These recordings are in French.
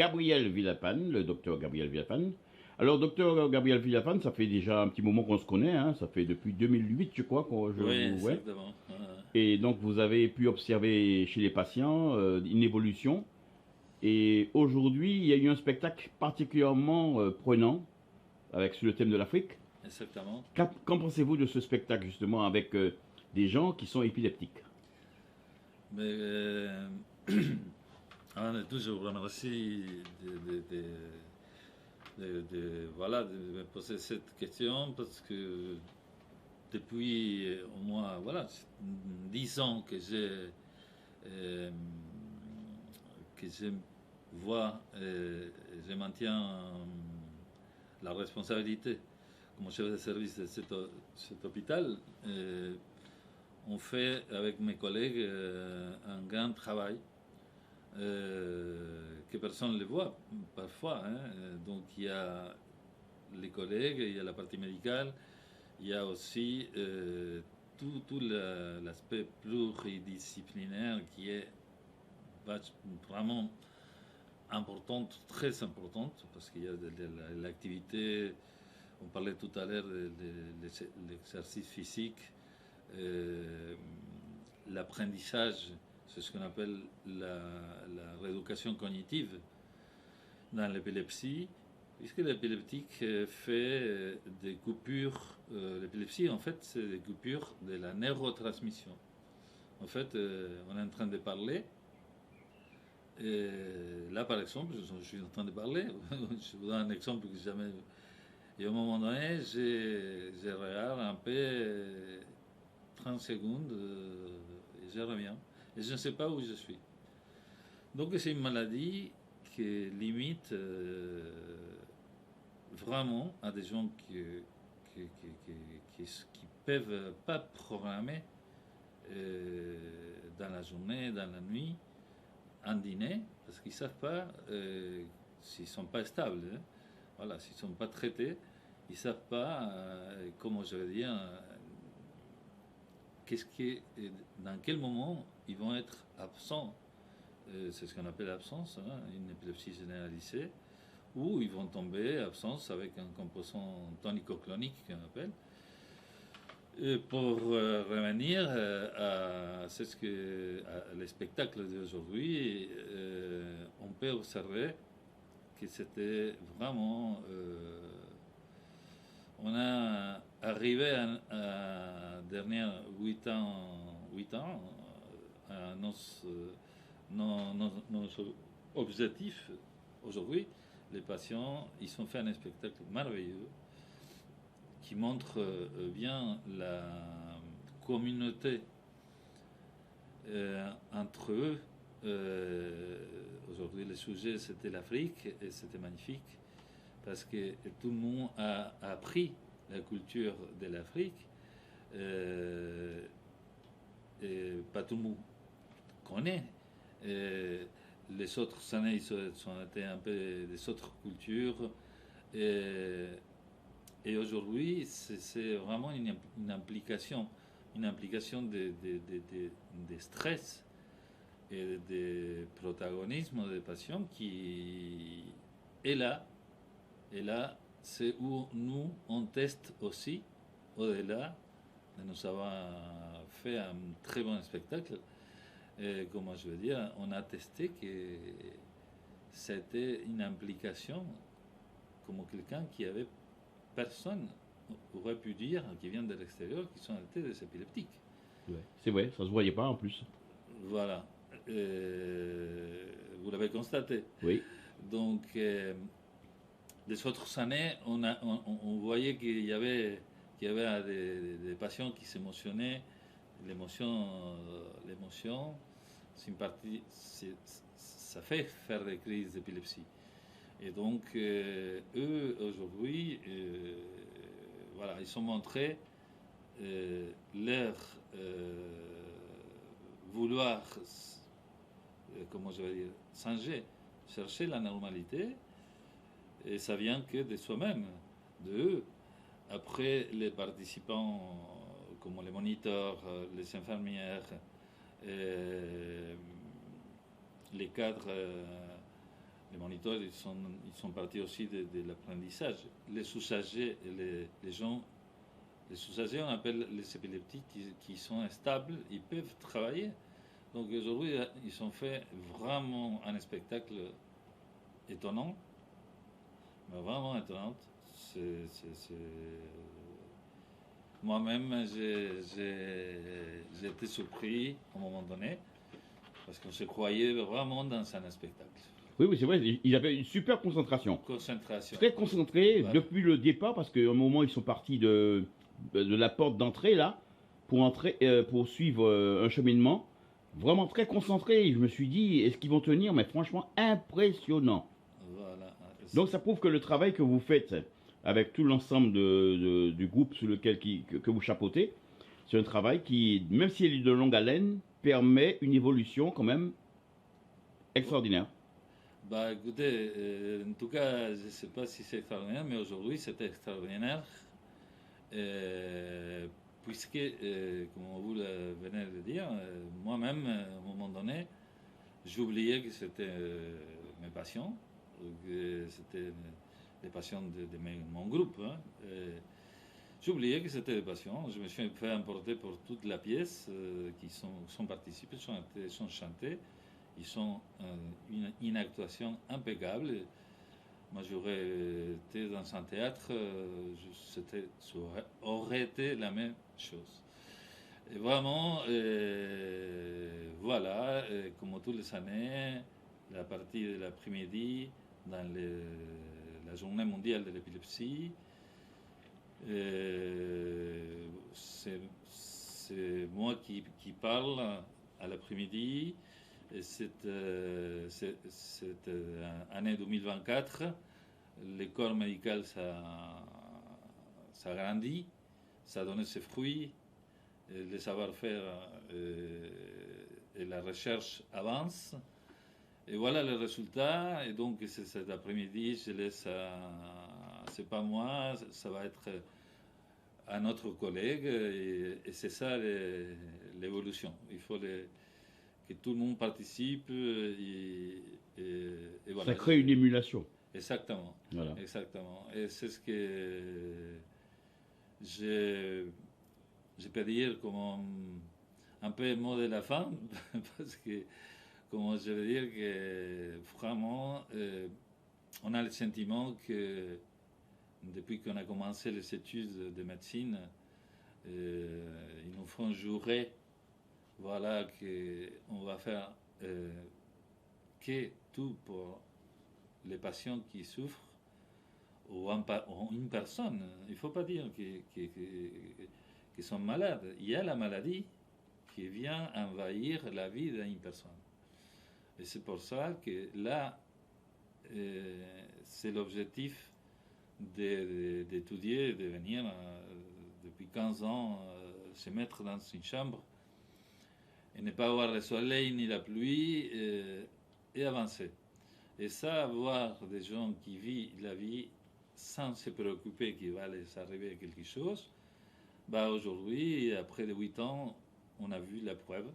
Gabriel Villafane, le docteur Gabriel Villafane. Alors, docteur Gabriel Villafane, ça fait déjà un petit moment qu'on se connaît, hein, ça fait depuis 2008, je crois, que je Oui, vous... Ouais. exactement. Et donc, vous avez pu observer chez les patients une évolution. Et aujourd'hui, il y a eu un spectacle particulièrement prenant avec sur le thème de l'Afrique. Exactement. Qu'en pensez-vous de ce spectacle, justement, avec des gens qui sont épileptiques? Mais avant de tout, je vous remercie voilà, de me poser cette question parce que depuis au moins voilà, 10 ans euh, que je vois, je maintiens la responsabilité comme chef de service de cet hôpital. On fait avec mes collègues un grand travail que personne ne le voit parfois. Hein. Donc il y a les collègues, il y a la partie médicale, il y a aussi tout l'aspect pluridisciplinaire qui est vraiment importante, très importante, parce qu'il y a de l'activité, on parlait tout à l'heure de l'exercice physique, euh, l'apprentissage, c'est ce qu'on appelle la rééducation cognitive dans l'épilepsie, puisque l'épileptique fait des coupures, l'épilepsie en fait c'est des coupures de la neurotransmission. En fait, on est en train de parler, et là par exemple, je suis en train de parler, je vous donne un exemple que jamais... Et à un moment donné, je regarde un peu 30 secondes et je reviens. Et je ne sais pas où je suis. Donc c'est une maladie qui limite vraiment à des gens qui peuvent pas programmer dans la journée, dans la nuit, un dîner, parce qu'ils ne savent pas s'ils ne sont pas stables. Hein. Voilà, s'ils ne sont pas traités, ils ne savent pas, comment je vais dire, qu'est-ce qui, dans quel moment ils vont être absents. C'est ce qu'on appelle l'absence, hein, une épilepsie généralisée, ou ils vont tomber absence avec un composant tonico-clonique qu'on appelle. Et pour revenir à, les spectacles d'aujourd'hui, on peut observer que c'était vraiment... on a arrivé dernier 8 ans à nos objectifs. Aujourd'hui, les patients, ils ont fait un spectacle merveilleux qui montre bien la communauté entre eux. Aujourd'hui, le sujet c'était l'Afrique et c'était magnifique parce que tout le monde a appris la culture de l'Afrique. Et pas tout le monde connaît. Les autres années, ils sont été un peu des autres cultures. Et, et aujourd'hui, c'est vraiment une implication de stress et de protagonisme des patients qui est là. Et là, c'est où nous, on teste aussi, au-delà de nous avoir fait un très bon spectacle. Et comment je veux dire, on a testé que c'était une implication comme quelqu'un qui avait personne aurait pu dire, qui vient de l'extérieur, qui sont été des épileptiques. Ouais. C'est vrai, ça se voyait pas en plus. Voilà. Vous l'avez constaté. Oui. Donc, les autres années, on voyait qu'il y avait des patients qui s'émotionnaient. L'émotion, c'est une partie, ça fait faire des crises d'épilepsie. Et donc, eux, aujourd'hui, voilà, ils ont montré leur vouloir, comment je vais dire, changer, chercher la normalité, et ça vient que de soi-même, de eux. Après, les participants, comme les moniteurs, les infirmières, les cadres les moniteurs, ils sont partis aussi de l'apprentissage. Les sous-âgés, les gens, les sous-âgés, on appelle les épileptiques qui sont stables, ils peuvent travailler. Donc aujourd'hui, ils ont fait vraiment un spectacle étonnant, mais vraiment étonnant. Moi-même, j'ai été surpris à un moment donné, parce qu'on se croyait vraiment dans un spectacle. Oui, oui, c'est vrai, ils avaient une super concentration. Concentration. Très concentrés Voilà. depuis le départ, parce qu'à un moment, ils sont partis de la porte d'entrée, là, pour suivre un cheminement. Vraiment très concentrés. Je me suis dit, est-ce qu'ils vont tenir? Mais franchement, impressionnant. Voilà. Donc ça prouve que le travail que vous faites avec tout l'ensemble du groupe sous lequel que vous chapeautez, c'est un travail qui, même s'il est de longue haleine, permet une évolution quand même extraordinaire. Bah écoutez, en tout cas, je ne sais pas si c'est extraordinaire, mais aujourd'hui c'est extraordinaire, puisque, comme vous venez de dire, moi-même, à un moment donné, j'oubliais que c'était mes passions, que c'était les passions de mon groupe. Hein. J'oubliais que c'était des passions. Je me suis fait emporter pour toute la pièce qui sont participées, sont chantées. Ils sont une actuation impeccable. Moi, j'aurais été dans un théâtre, ça aurait été la même chose. Et vraiment, voilà, comme toutes les années, la partie de l'après-midi, dans la journée mondiale de l'épilepsie, c'est moi qui parle à l'après-midi. Et cette année 2024, le corps médical ça grandit, ça donne ses fruits, et le savoir-faire et la recherche avance. Et voilà le résultat. Et donc cet après-midi, je laisse c'est pas moi, ça va être un autre collègue. Et c'est ça l'évolution. Il faut que tout le monde participe et voilà. Ça crée une émulation. Exactement. Voilà. Exactement. Et c'est ce que je peux dire comme un peu le mot de la fin, parce que, comme je veux dire, que vraiment, on a le sentiment que depuis qu'on a commencé les études de médecine, ils nous font jurer, voilà, qu'on va faire que tout pour les patients qui souffrent ou une personne. Il ne faut pas dire qu'ils sont malades. Il y a la maladie qui vient envahir la vie d'une personne. Et c'est pour ça que là, c'est l'objectif d'étudier, de venir depuis 15 ans se mettre dans une chambre et ne pas avoir le soleil ni la pluie et avancer. Et ça, voir des gens qui vivent la vie sans se préoccuper qu'il va les arriver quelque chose, bah aujourd'hui, après 8 ans, on a vu la preuve.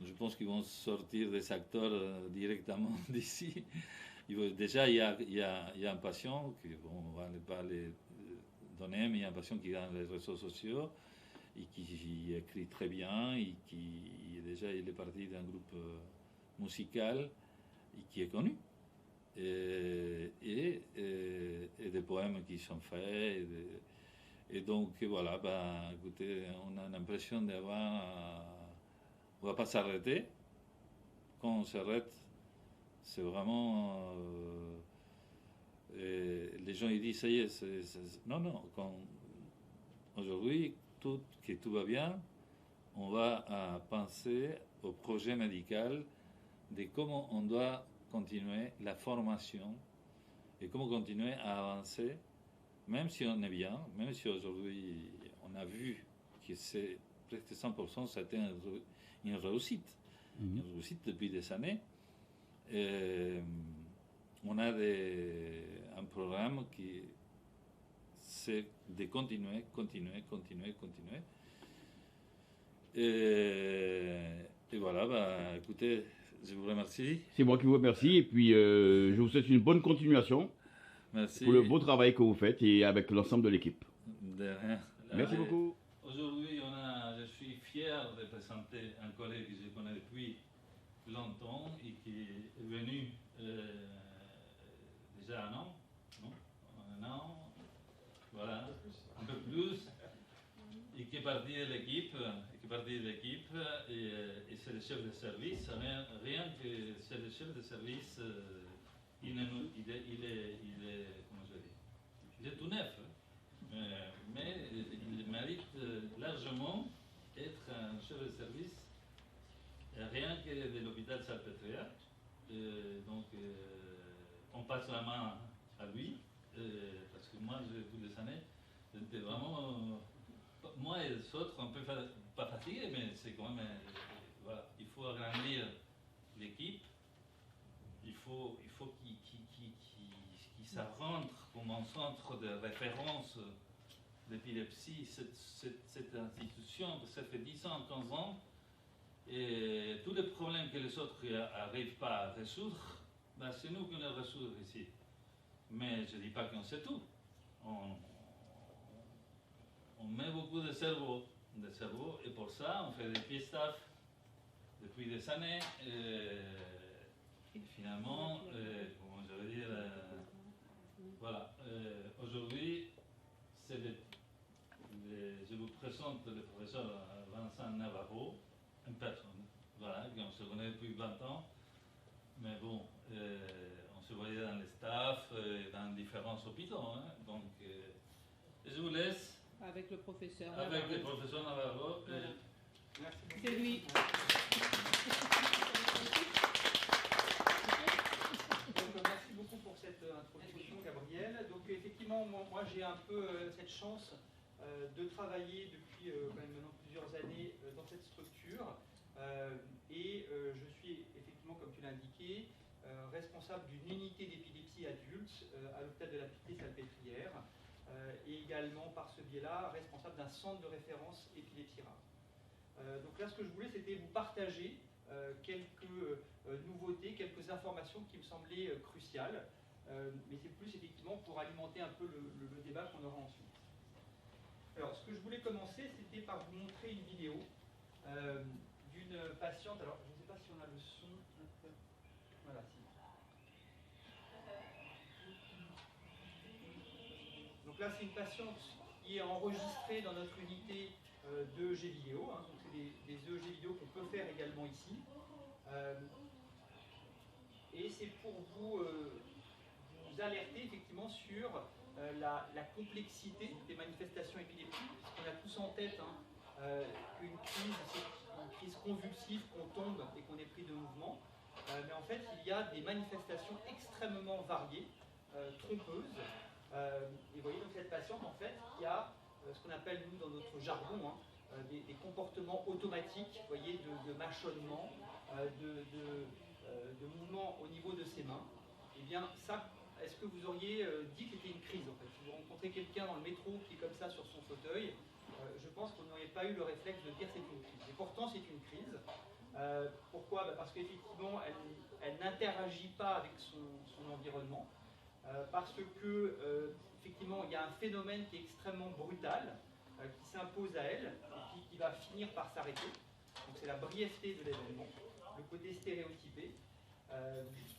Je pense qu'ils vont sortir des acteurs directement d'ici. Déjà, il y a un patient, on ne va pas les donner, mais il y a un patient qui est dans les réseaux sociaux et qui écrit très bien et qui déjà il est parti d'un groupe musical et qui est connu. Et des poèmes qui sont faits. Et donc voilà, ben, écoutez, on a l'impression d'avoir... on ne va pas s'arrêter. Quand on s'arrête, c'est vraiment... les gens ils disent, ça y est, non, non, aujourd'hui, que tout va bien, on va penser au projet médical de comment on doit continuer la formation et comment continuer à avancer, même si on est bien, même si aujourd'hui on a vu que c'est presque 100%, ça a été une réussite, une réussite depuis des années. On a un programme qui c'est de continuer. Et voilà, bah, écoutez, Je vous remercie. C'est moi qui vous remercie et puis je vous souhaite une bonne continuation Merci. pour le beau travail que vous faites et avec l'ensemble de l'équipe. De rien. Merci beaucoup. Aujourd'hui, je suis fier de présenter un collègue que je connais depuis longtemps et qui est venu déjà un an, non? Un an, voilà, un peu plus, et qui est parti de l'équipe, et c'est le chef de service. Rien que c'est le chef de service, il est, comment je dis, il est tout neuf, mais il mérite largement être un chef de service, rien que de l'hôpital Salpêtrière. Donc, on passe la main à lui, parce que moi, toutes les années, j'étais vraiment, moi et les autres, un peu pas fatigués, mais c'est quand même, voilà, il faut agrandir l'équipe, il faut qu'il ça rentre comme un centre de référence d'épilepsie, cette institution, ça fait 10 ans, 15 ans, et tous les problèmes que les autres n'arrivent pas à résoudre, ben c'est nous qui les résoudre ici. Mais je ne dis pas qu'on sait tout. On met beaucoup de cerveau, et pour ça, on fait des pieds staff depuis des années. Et finalement, comment je veux dire, voilà. Aujourd'hui, je vous présente le professeur Vincent Navarro, une personne, voilà, qu'on se connaît depuis 20 ans. Mais bon, on se voyait dans les staffs, dans différents hôpitaux. Hein, donc, je vous laisse. Avec le professeur Navarro. Avec le professeur Navarro. Voilà. C'est lui. Merci beaucoup pour cette introduction, Gabriel. Donc effectivement, moi j'ai un peu cette chance de travailler depuis quand même maintenant plusieurs années dans cette structure. Et je suis effectivement, comme tu l'as indiqué, responsable d'une unité d'épilepsie adulte à l'hôpital de la Pitié-Salpêtrière, et également par ce biais-là responsable d'un centre de référence épilepsie rare. Donc là, ce que je voulais, c'était vous partager quelques nouveautés, quelques informations qui me semblaient cruciales, mais c'est plus effectivement pour alimenter un peu le débat qu'on aura ensuite. Alors, ce que je voulais commencer, c'était par vous montrer une vidéo d'une patiente. Alors, je ne sais pas si on a le son. Voilà, si. Donc là, c'est une patiente qui est enregistrée dans notre unité d'EEG vidéo. Hein, donc c'est des EEG vidéo qu'on peut faire également ici. Et c'est pour vous alerter effectivement sur la complexité des manifestations épileptiques. On a tous en tête qu'une crise, c'est une crise convulsive, qu'on tombe et qu'on est pris de mouvement. Mais en fait, il y a des manifestations extrêmement variées, trompeuses. Et vous voyez donc cette patiente en fait qui a ce qu'on appelle nous dans notre jargon des comportements automatiques, vous voyez, de mâchonnement, de mouvements au niveau de ses mains. Et bien ça, est-ce que vous auriez dit que c'était une crise en fait? Si vous rencontrez quelqu'un dans le métro qui est comme ça sur son fauteuil, je pense que vous n'auriez pas eu le réflexe de dire c'est une crise. Et pourtant c'est une crise. Pourquoi? Parce qu'effectivement elle n'interagit pas avec son environnement. Parce que effectivement il y a un phénomène qui est extrêmement brutal qui s'impose à elle et puis qui va finir par s'arrêter. Donc c'est la brièveté de l'événement, le côté stéréotypé.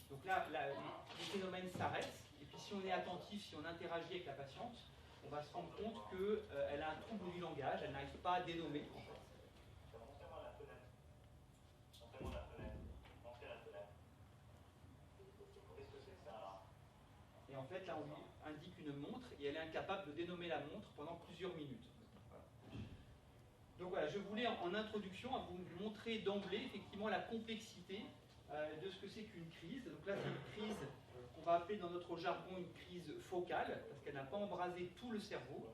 Donc là, les phénomènes s'arrêtent et puis si on est attentif, si on interagit avec la patiente, on va se rendre compte qu'elle a un trouble du langage, elle n'arrive pas à dénommer en fait. Et en fait, là, on lui indique une montre et elle est incapable de dénommer la montre pendant plusieurs minutes. Voilà. Donc voilà, je voulais en introduction vous montrer d'emblée effectivement la complexité de ce que c'est qu'une crise. Donc là, c'est une crise qu'on va appeler dans notre jargon une crise focale, parce qu'elle n'a pas embrasé tout le cerveau,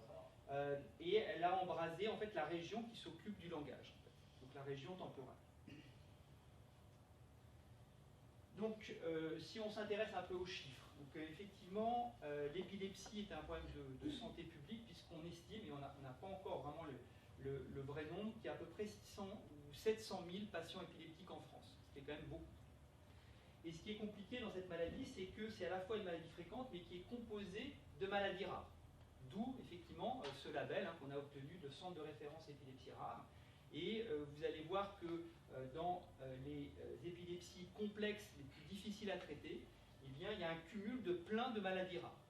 et elle a embrasé en fait la région qui s'occupe du langage, en fait. Donc la région temporale. Donc, si on s'intéresse un peu aux chiffres, donc effectivement, l'épilepsie est un problème de santé publique, puisqu'on estime, et on n'a pas encore vraiment le vrai nombre, qu'il y a à peu près 600 ou 700 000 patients épileptiques en France, ce qui est quand même beaucoup. Et ce qui est compliqué dans cette maladie, c'est que c'est à la fois une maladie fréquente, mais qui est composée de maladies rares. D'où, effectivement, ce label qu'on a obtenu de Centre de référence épilepsie rare. Et vous allez voir que dans les épilepsies complexes, les plus difficiles à traiter, eh bien, il y a un cumul de plein de maladies rares.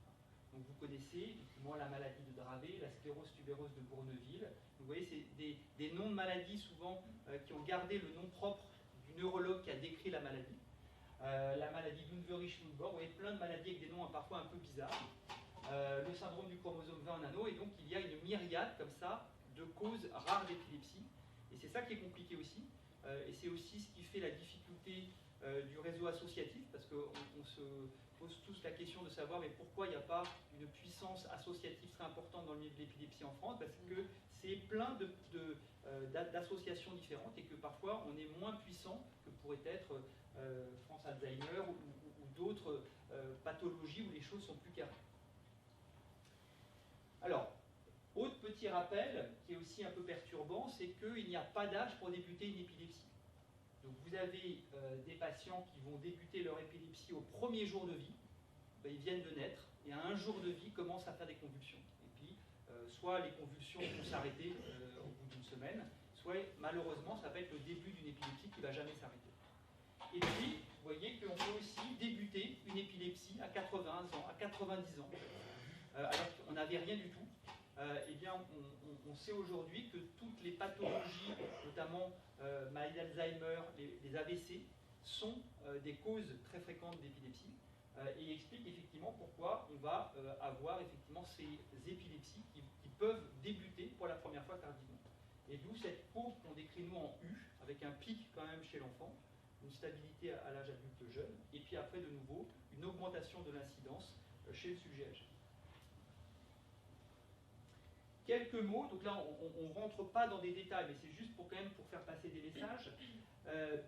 Donc vous connaissez effectivement la maladie de Dravet, la sclérose tubereuse de Bourneville. Vous voyez, c'est des noms de maladies souvent qui ont gardé le nom propre du neurologue qui a décrit la maladie. La maladie d'Unverich-Lundborg, vous voyez, plein de maladies avec des noms parfois un peu bizarres. Le syndrome du chromosome 20 en anneau, et donc il y a une myriade comme ça de causes rares d'épilepsie. Et c'est ça qui est compliqué aussi. Et c'est aussi ce qui fait la difficulté du réseau associatif, parce qu'on se pose tous la question de savoir mais pourquoi il n'y a pas une puissance associative très importante dans le milieu de l'épilepsie en France, parce que c'est plein d'associations différentes et que parfois on est moins puissant que pourrait être France Alzheimer ou d'autres pathologies où les choses sont plus carrées. Alors, autre petit rappel, qui est aussi un peu perturbant, c'est qu'il n'y a pas d'âge pour débuter une épilepsie. Donc vous avez des patients qui vont débuter leur épilepsie au premier jour de vie, ben, ils viennent de naître, et à un jour de vie commencent à faire des convulsions. Et puis, soit les convulsions vont s'arrêter au bout d'une semaine, soit malheureusement ça va être le début d'une épilepsie qui ne va jamais s'arrêter. Et puis, vous voyez qu'on peut aussi débuter une épilepsie à 80 ans, à 90 ans, alors qu'on n'avait rien du tout. Eh bien, on sait aujourd'hui que toutes les pathologies, notamment maladie d'Alzheimer, les AVC, sont des causes très fréquentes d'épilepsie et expliquent effectivement pourquoi on va avoir effectivement ces épilepsies qui peuvent débuter pour la première fois tardivement. Et d'où cette courbe qu'on décrit nous en U, avec un pic quand même chez l'enfant, une stabilité à l'âge adulte jeune, et puis après de nouveau une augmentation de l'incidence chez le sujet âgé. Quelques mots, donc là on ne rentre pas dans des détails, mais c'est juste pour quand même pour faire passer des messages,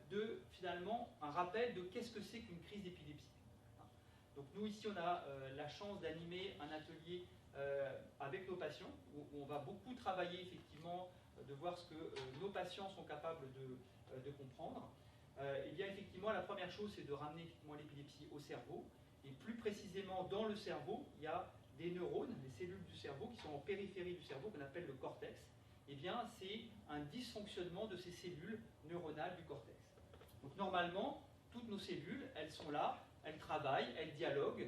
de finalement un rappel de qu'est-ce que c'est qu'une crise d'épilepsie. Donc nous ici on a la chance d'animer un atelier avec nos patients, où on va beaucoup travailler effectivement, de voir ce que nos patients sont capables de comprendre. Et bien effectivement la première chose c'est de ramener effectivement l'épilepsie au cerveau, et plus précisément dans le cerveau, il y a des neurones, des cellules du cerveau qui sont en périphérie du cerveau, qu'on appelle le cortex. Eh bien, c'est un dysfonctionnement de ces cellules neuronales du cortex. Donc normalement, toutes nos cellules, elles sont là, elles travaillent, elles dialoguent,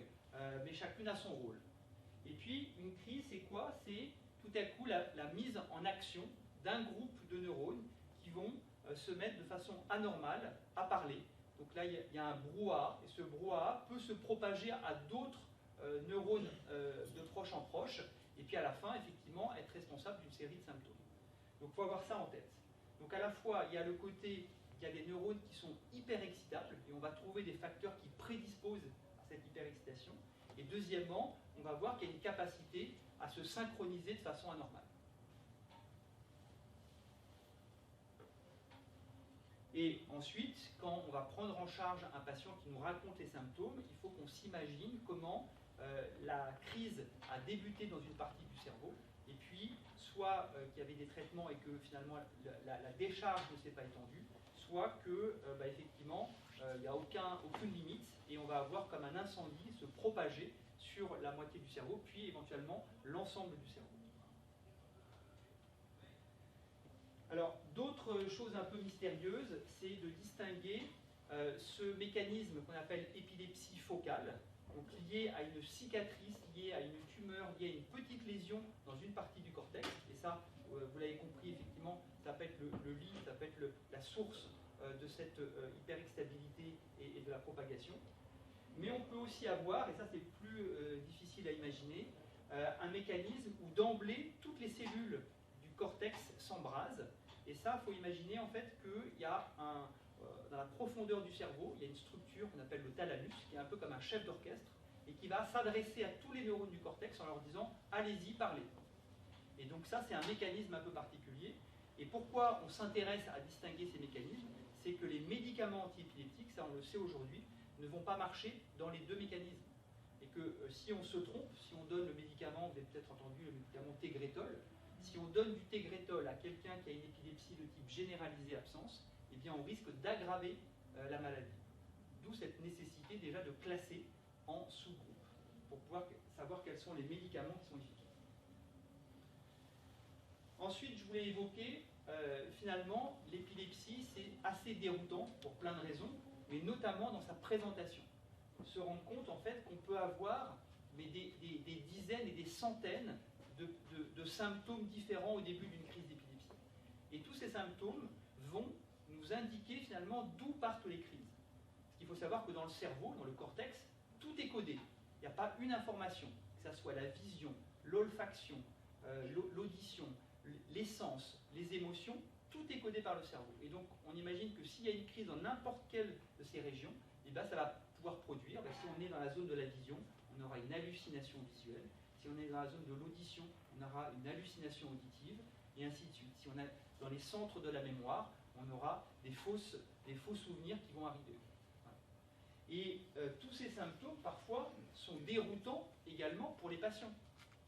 mais chacune a son rôle. Et puis, une crise, c'est quoi? C'est tout à coup la mise en action d'un groupe de neurones qui vont se mettre de façon anormale à parler. Donc là, il y a un brouhaha, et ce brouhaha peut se propager à d'autres neurones de proche en proche, et puis à la fin, effectivement, être responsable d'une série de symptômes. Donc il faut avoir ça en tête. Donc à la fois, il y a le côté, il y a des neurones qui sont hyper excitables, et on va trouver des facteurs qui prédisposent à cette hyperexcitation. Et deuxièmement, on va voir qu'il y a une capacité à se synchroniser de façon anormale. Et ensuite, quand on va prendre en charge un patient qui nous raconte les symptômes, il faut qu'on s'imagine comment la crise a débuté dans une partie du cerveau, et puis soit qu'il y avait des traitements et que finalement la décharge ne s'est pas étendue, soit que effectivement il n'y a aucune limite, et on va avoir comme un incendie se propager sur la moitié du cerveau, puis éventuellement l'ensemble du cerveau. Alors, d'autres choses un peu mystérieuses, c'est de distinguer ce mécanisme qu'on appelle épilepsie focale, donc lié à une cicatrice, lié à une tumeur, lié à une petite lésion dans une partie du cortex. Et ça, vous l'avez compris, effectivement, ça peut être le lit, ça peut être la source de cette hyperexstabilité et de la propagation. Mais on peut aussi avoir, et ça c'est plus difficile à imaginer, un mécanisme où d'emblée, toutes les cellules du cortex s'embrasent. Et ça, il faut imaginer en fait qu'il y a dans la profondeur du cerveau, il y a une structure qu'on appelle le thalamus, qui est un peu comme un chef d'orchestre, et qui va s'adresser à tous les neurones du cortex en leur disant « allez-y, parlez ». Et donc ça, c'est un mécanisme un peu particulier. Et pourquoi on s'intéresse à distinguer ces mécanismes? C'est que les médicaments antiépileptiques, ça on le sait aujourd'hui, ne vont pas marcher dans les deux mécanismes. Et que si on se trompe, si on donne le médicament, vous avez peut-être entendu le médicament Tegretol, si on donne du Tegretol à quelqu'un qui a une épilepsie de type généralisé absence, eh bien on risque d'aggraver la maladie. d'où cette nécessité déjà de classer en sous-groupes pour pouvoir savoir quels sont les médicaments qui sont efficaces. Ensuite, je voulais évoquer, finalement, l'épilepsie, c'est assez déroutant pour plein de raisons, mais notamment dans sa présentation. Se rendre compte, en fait, qu'on peut avoir des dizaines et des centaines de symptômes différents au début d'une crise d'épilepsie. Et tous ces symptômes vont nous indiquer, finalement, d'où partent les crises. Parce qu'il faut savoir que dans le cerveau, dans le cortex, tout est codé. Il n'y a pas une information, que ce soit la vision, l'olfaction, l'audition, les sens, les émotions, tout est codé par le cerveau. Et donc, on imagine que s'il y a une crise dans n'importe quelle de ces régions, eh bien, ça va pouvoir produire, si on est dans la zone de la vision, on aura une hallucination visuelle. Si on est dans la zone de l'audition, on aura une hallucination auditive, et ainsi de suite. Si on est dans les centres de la mémoire, on aura des faux souvenirs qui vont arriver. Voilà. Et tous ces symptômes, parfois, sont déroutants également pour les patients,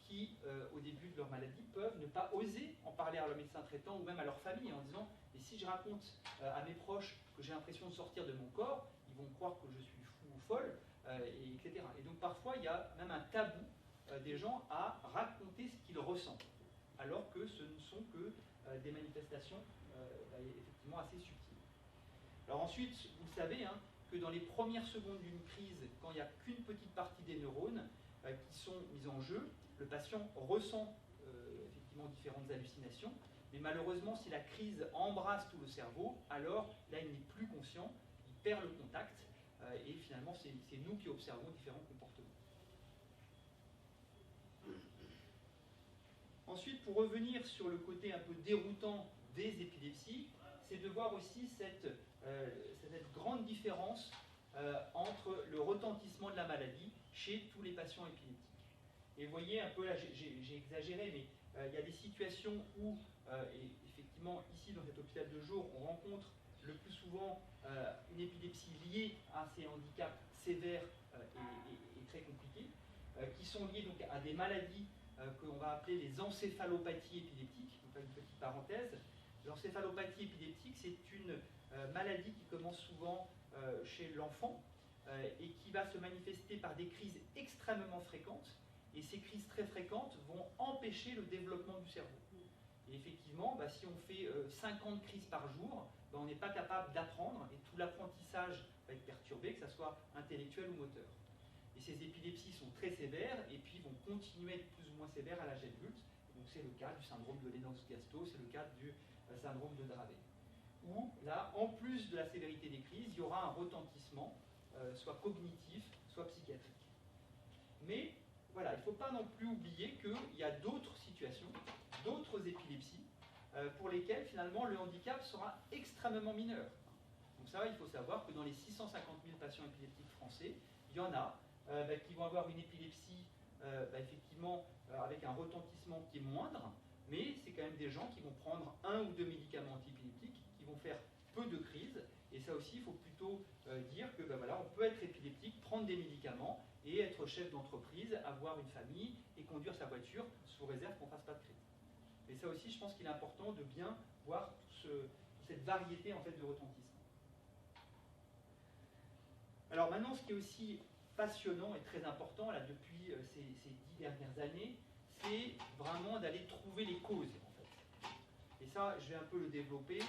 qui, au début de leur maladie, peuvent ne pas oser en parler à leur médecin traitant ou même à leur famille en disant « Mais si je raconte à mes proches que j'ai l'impression de sortir de mon corps, ils vont croire que je suis fou ou folle, etc. » Et donc parfois, il y a même un tabou des gens à raconter ce qu'ils ressentent, alors que ce ne sont que des manifestations effectivement assez subtiles. Alors ensuite, vous le savez, hein, que dans les premières secondes d'une crise, quand il n'y a qu'une petite partie des neurones qui sont mises en jeu, le patient ressent effectivement différentes hallucinations, mais malheureusement, si la crise embrasse tout le cerveau, alors là, il n'est plus conscient, il perd le contact, et finalement, c'est nous qui observons différents comportements. Ensuite, pour revenir sur le côté un peu déroutant des épilepsies, c'est de voir aussi cette grande différence entre le retentissement de la maladie chez tous les patients épileptiques. Et vous voyez un peu, là j'ai exagéré, mais il y a des situations où, et effectivement ici dans cet hôpital de jour, on rencontre le plus souvent une épilepsie liée à ces handicaps sévères et très compliqués, qui sont liés donc à des maladies qu'on va appeler les encéphalopathies épileptiques. Donc une petite parenthèse. L'encéphalopathie épileptique, c'est une maladie qui commence souvent chez l'enfant et qui va se manifester par des crises extrêmement fréquentes. Et ces crises très fréquentes vont empêcher le développement du cerveau. Et effectivement, si on fait 50 crises par jour, on n'est pas capable d'apprendre et tout l'apprentissage va être perturbé, que ce soit intellectuel ou moteur. Et ces épilepsies sont très sévères et puis vont continuer à être plus ou moins sévères à l'âge adulte. Donc c'est le cas du syndrome de Lennox-Gastaut, c'est le cas du syndrome de Dravet. Où là, en plus de la sévérité des crises, il y aura un retentissement, soit cognitif, soit psychiatrique. Mais voilà, il ne faut pas non plus oublier qu'il y a d'autres situations, d'autres épilepsies, pour lesquelles finalement le handicap sera extrêmement mineur. Donc ça, il faut savoir que dans les 650 000 patients épileptiques français, il y en a qui vont avoir une épilepsie effectivement avec un retentissement qui est moindre, mais c'est quand même des gens qui vont prendre 1 ou 2 médicaments antiépileptiques, qui vont faire peu de crises, et ça aussi, il faut plutôt dire que voilà, on peut être épileptique, prendre des médicaments, et être chef d'entreprise, avoir une famille, et conduire sa voiture, sous réserve qu'on ne fasse pas de crise. Et ça aussi, je pense qu'il est important de bien voir cette variété en fait, de retentissement. Alors maintenant, ce qui est aussi passionnant et très important là, depuis ces 10 dernières années, c'est vraiment d'aller trouver les causes. En fait. Et ça, je vais un peu le développer.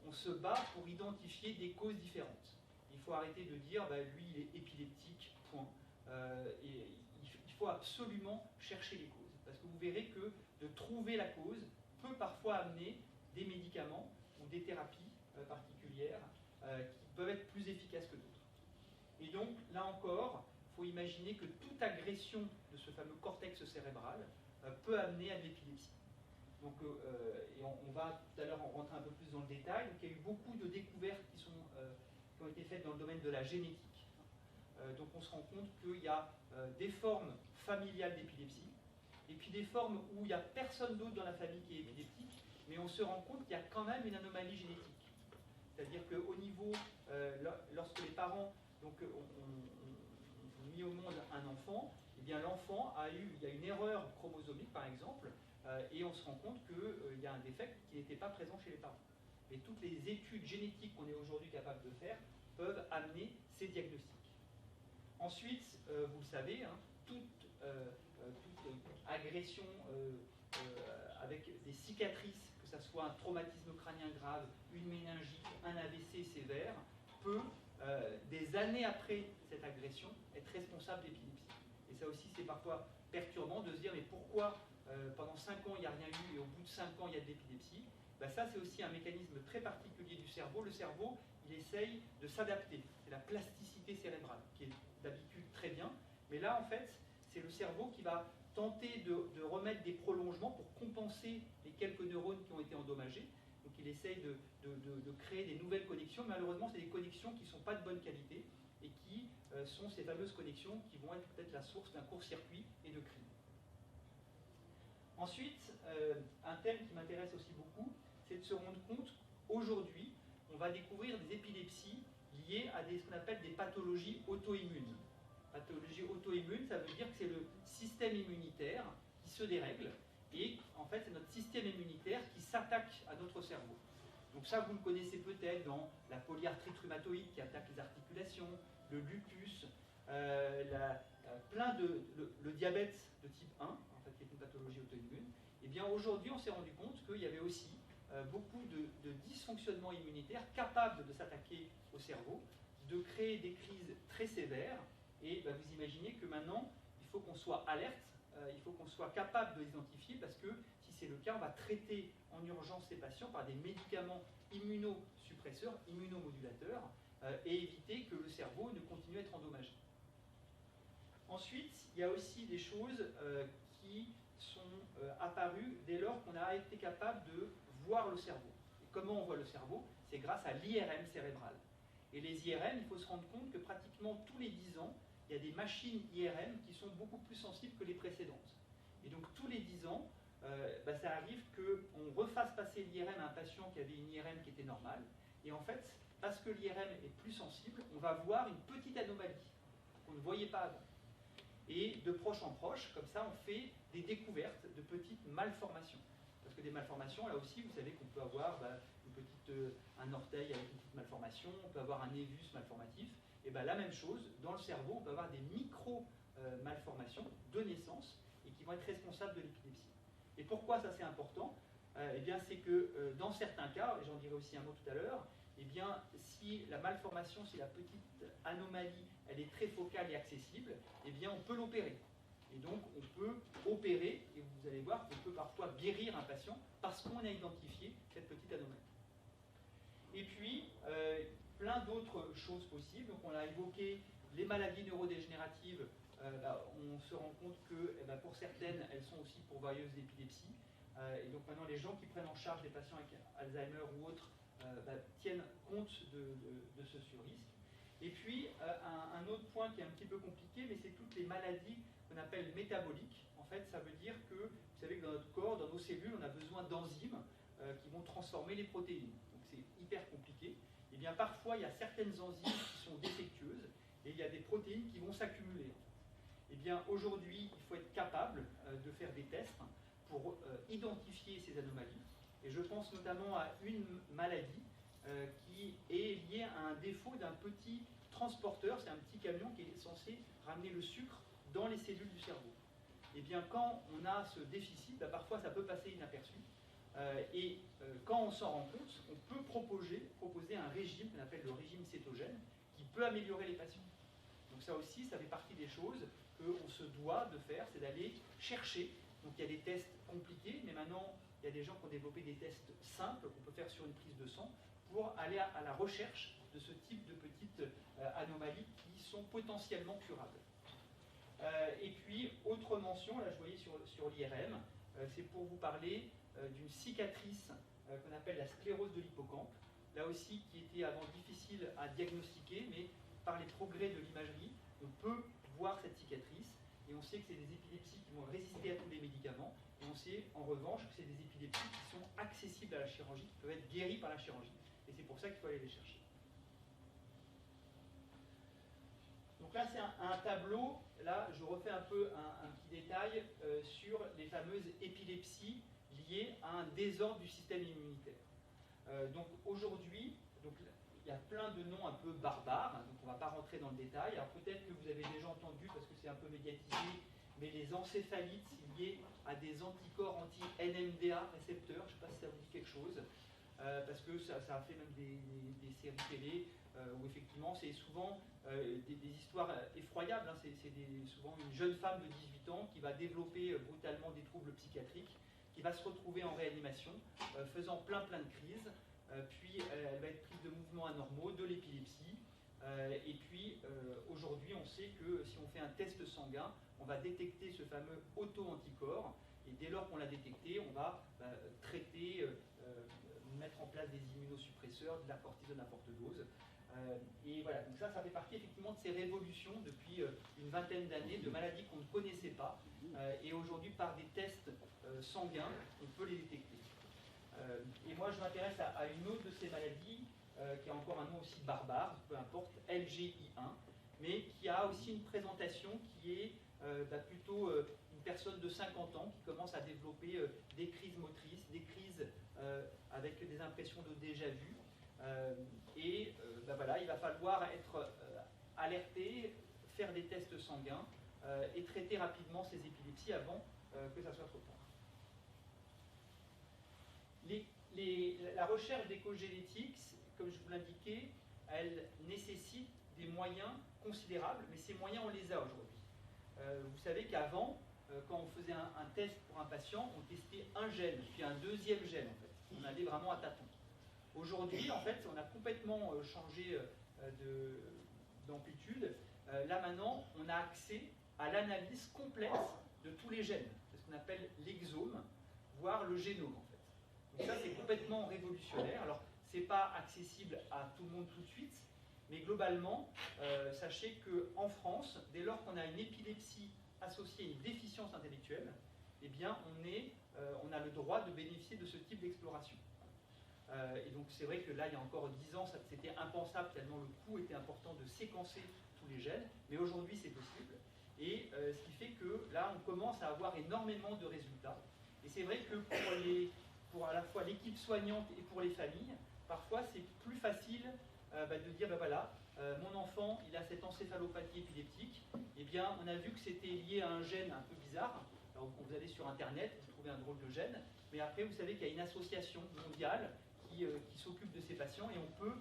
On se bat pour identifier des causes différentes. Il faut arrêter de dire, lui, il est épileptique, point. Et il faut absolument chercher les causes. Parce que vous verrez que de trouver la cause peut parfois amener des médicaments ou des thérapies particulières qui peuvent être plus efficaces que d'autres. Et donc, là encore, il faut imaginer que toute agression de ce fameux cortex cérébral peut amener à de l'épilepsie. Donc, et on va tout à l'heure rentrer un peu plus dans le détail. Donc, il y a eu beaucoup de découvertes qui ont été faites dans le domaine de la génétique. Donc, on se rend compte qu'il y a des formes familiales d'épilepsie, et puis des formes où il n'y a personne d'autre dans la famille qui est épileptique, mais on se rend compte qu'il y a quand même une anomalie génétique. C'est-à-dire qu'au niveau, lorsque les parents ont mis au monde un enfant, eh bien l'enfant il y a une erreur chromosomique par exemple, et on se rend compte qu'il y a un défect qui n'était pas présent chez les parents. Et toutes les études génétiques qu'on est aujourd'hui capable de faire peuvent amener ces diagnostics. Ensuite, vous le savez, hein, toute agression avec des cicatrices, que ce soit un traumatisme crânien grave, une méningite, un AVC sévère, peut, des années après cette agression, être responsable d'épilepsie. Et ça aussi, c'est parfois perturbant de se dire, mais pourquoi pendant 5 ans, il n'y a rien eu, et au bout de 5 ans, il y a de l'épilepsie? Ben ça, c'est aussi un mécanisme très particulier du cerveau. Le cerveau, il essaye de s'adapter. C'est la plasticité cérébrale, qui est d'habitude très bien. Mais là, en fait, c'est le cerveau qui va tenter de remettre des prolongements pour compenser les quelques neurones qui ont été endommagés. Donc il essaye de créer des nouvelles connexions. Malheureusement, c'est des connexions qui ne sont pas de bonne qualité et qui sont ces fameuses connexions qui vont être peut-être la source d'un court-circuit et de crime. Ensuite, un thème qui m'intéresse aussi beaucoup, c'est de se rendre compte qu'aujourd'hui, on va découvrir des épilepsies liées à ce qu'on appelle des pathologies auto-immunes. Pathologie auto-immune, ça veut dire que c'est le système immunitaire qui se dérègle et en fait c'est notre système immunitaire qui s'attaque à notre cerveau. Donc ça vous le connaissez peut-être dans la polyarthrite rhumatoïde qui attaque les articulations, le lupus, le diabète de type 1, en fait qui est une pathologie auto-immune. Et bien aujourd'hui on s'est rendu compte qu'il y avait aussi beaucoup de dysfonctionnements immunitaires capables de s'attaquer au cerveau, de créer des crises très sévères. Et ben, vous imaginez que maintenant, il faut qu'on soit alerte, il faut qu'on soit capable de l'identifier parce que si c'est le cas, on va traiter en urgence ces patients par des médicaments immunosuppresseurs, immunomodulateurs, et éviter que le cerveau ne continue à être endommagé. Ensuite, il y a aussi des choses qui sont apparues dès lors qu'on a été capable de voir le cerveau. Et comment on voit le cerveau? C'est grâce à l'IRM cérébral. Et les IRM, il faut se rendre compte que pratiquement tous les 10 ans, il y a des machines IRM qui sont beaucoup plus sensibles que les précédentes. Et donc tous les 10 ans, ça arrive qu'on refasse passer l'IRM à un patient qui avait une IRM qui était normale. Et en fait, parce que l'IRM est plus sensible, on va voir une petite anomalie qu'on ne voyait pas avant. Et de proche en proche, comme ça, on fait des découvertes de petites malformations. Parce que des malformations, là aussi, vous savez qu'on peut avoir un orteil avec une petite malformation, on peut avoir un névus malformatif. Et bien la même chose, dans le cerveau, on peut avoir des micro-malformations de naissance et qui vont être responsables de l'épilepsie. Et pourquoi ça c'est important? Eh bien c'est que dans certains cas, et j'en dirai aussi un mot tout à l'heure, eh bien si la malformation, si la petite anomalie, elle est très focale et accessible, eh bien on peut l'opérer. Et donc on peut opérer, et vous allez voir qu'on peut parfois guérir un patient parce qu'on a identifié cette petite anomalie. Et puis, plein d'autres choses possibles. Donc on a évoqué les maladies neurodégénératives. On se rend compte que pour certaines, elles sont aussi pourvoyeuses d'épilepsie. Et donc maintenant, les gens qui prennent en charge des patients avec Alzheimer ou autres tiennent compte de ce surrisque. Et puis, un autre point qui est un petit peu compliqué, mais c'est toutes les maladies qu'on appelle métaboliques. En fait, ça veut dire que, vous savez que dans notre corps, dans nos cellules, on a besoin d'enzymes qui vont transformer les protéines. Donc c'est hyper compliqué. Et bien parfois, il y a certaines enzymes qui sont défectueuses et il y a des protéines qui vont s'accumuler. Et bien aujourd'hui, il faut être capable de faire des tests pour identifier ces anomalies. Et je pense notamment à une maladie qui est liée à un défaut d'un petit transporteur. C'est un petit camion qui est censé ramener le sucre dans les cellules du cerveau. Et bien quand on a ce déficit, parfois ça peut passer inaperçu. Quand on s'en rend compte, on peut proposer un régime qu'on appelle le régime cétogène qui peut améliorer les patients. Donc ça aussi, ça fait partie des choses qu'on se doit de faire, c'est d'aller chercher. Donc il y a des tests compliqués, mais maintenant il y a des gens qui ont développé des tests simples qu'on peut faire sur une prise de sang pour aller à la recherche de ce type de petites anomalies qui sont potentiellement curables. Et puis, autre mention, là je voyais sur l'IRM, c'est pour vous parler d'une cicatrice qu'on appelle la sclérose de l'hippocampe, là aussi qui était avant difficile à diagnostiquer, mais par les progrès de l'imagerie, on peut voir cette cicatrice, et on sait que c'est des épilepsies qui vont résister à tous les médicaments, et on sait en revanche que c'est des épilepsies qui sont accessibles à la chirurgie, qui peuvent être guéries par la chirurgie, et c'est pour ça qu'il faut aller les chercher. Donc là c'est un tableau, là je refais un peu un petit détail sur les fameuses épilepsies liées à un désordre du système immunitaire. Donc aujourd'hui, il y a plein de noms un peu barbares, hein, donc on ne va pas rentrer dans le détail. Alors peut-être que vous avez déjà entendu, parce que c'est un peu médiatisé, mais les encéphalites liées à des anticorps anti-NMDA récepteurs, je ne sais pas si ça vous dit quelque chose, parce que ça a fait même des séries télé, où effectivement c'est souvent des histoires effroyables, hein. C'est souvent une jeune femme de 18 ans qui va développer brutalement des troubles psychiatriques, qui va se retrouver en réanimation, faisant plein de crises, puis elle va être prise de mouvements anormaux, de l'épilepsie, et puis aujourd'hui on sait que si on fait un test sanguin, on va détecter ce fameux auto-anticorps, et dès lors qu'on l'a détecté, on va traiter, mettre en place des immunosuppresseurs, de la cortisone à forte dose. Et voilà, donc ça fait partie effectivement de ces révolutions depuis une vingtaine d'années, de maladies qu'on ne connaissait pas, et aujourd'hui par des tests sanguins, on peut les détecter. Et moi je m'intéresse à une autre de ces maladies, qui a encore un nom aussi barbare, peu importe, LGI1, mais qui a aussi une présentation qui est plutôt une personne de 50 ans qui commence à développer des crises motrices, des crises avec des impressions de déjà-vu. Voilà, il va falloir être alerté, faire des tests sanguins et traiter rapidement ces épilepsies avant que ça soit trop tard. La recherche d'écogénétique, comme je vous l'indiquais, elle nécessite des moyens considérables, mais ces moyens, on les a aujourd'hui. Vous savez qu'avant, quand on faisait un test pour un patient, on testait un gène, puis un deuxième gène, en fait. On allait vraiment à tâtons. Aujourd'hui, en fait, on a complètement changé d'amplitude. Là, maintenant, on a accès à l'analyse complète de tous les gènes. C'est ce qu'on appelle l'exome, voire le génome, en fait. Donc ça, c'est complètement révolutionnaire. Alors, ce n'est pas accessible à tout le monde tout de suite, mais globalement, sachez qu'en France, dès lors qu'on a une épilepsie associée à une déficience intellectuelle, eh bien, on a le droit de bénéficier de ce type d'exploration. Et donc c'est vrai que là, il y a encore 10 ans, c'était impensable tellement le coût était important de séquencer tous les gènes, mais aujourd'hui c'est possible. Et ce qui fait que là, on commence à avoir énormément de résultats. Et c'est vrai que pour à la fois l'équipe soignante et pour les familles, parfois c'est plus facile de dire, voilà, mon enfant, il a cette encéphalopathie épileptique, eh bien on a vu que c'était lié à un gène un peu bizarre. Alors vous allez sur Internet, vous trouvez un drôle de gène, mais après vous savez qu'il y a une association mondiale qui s'occupe de ces patients et on peut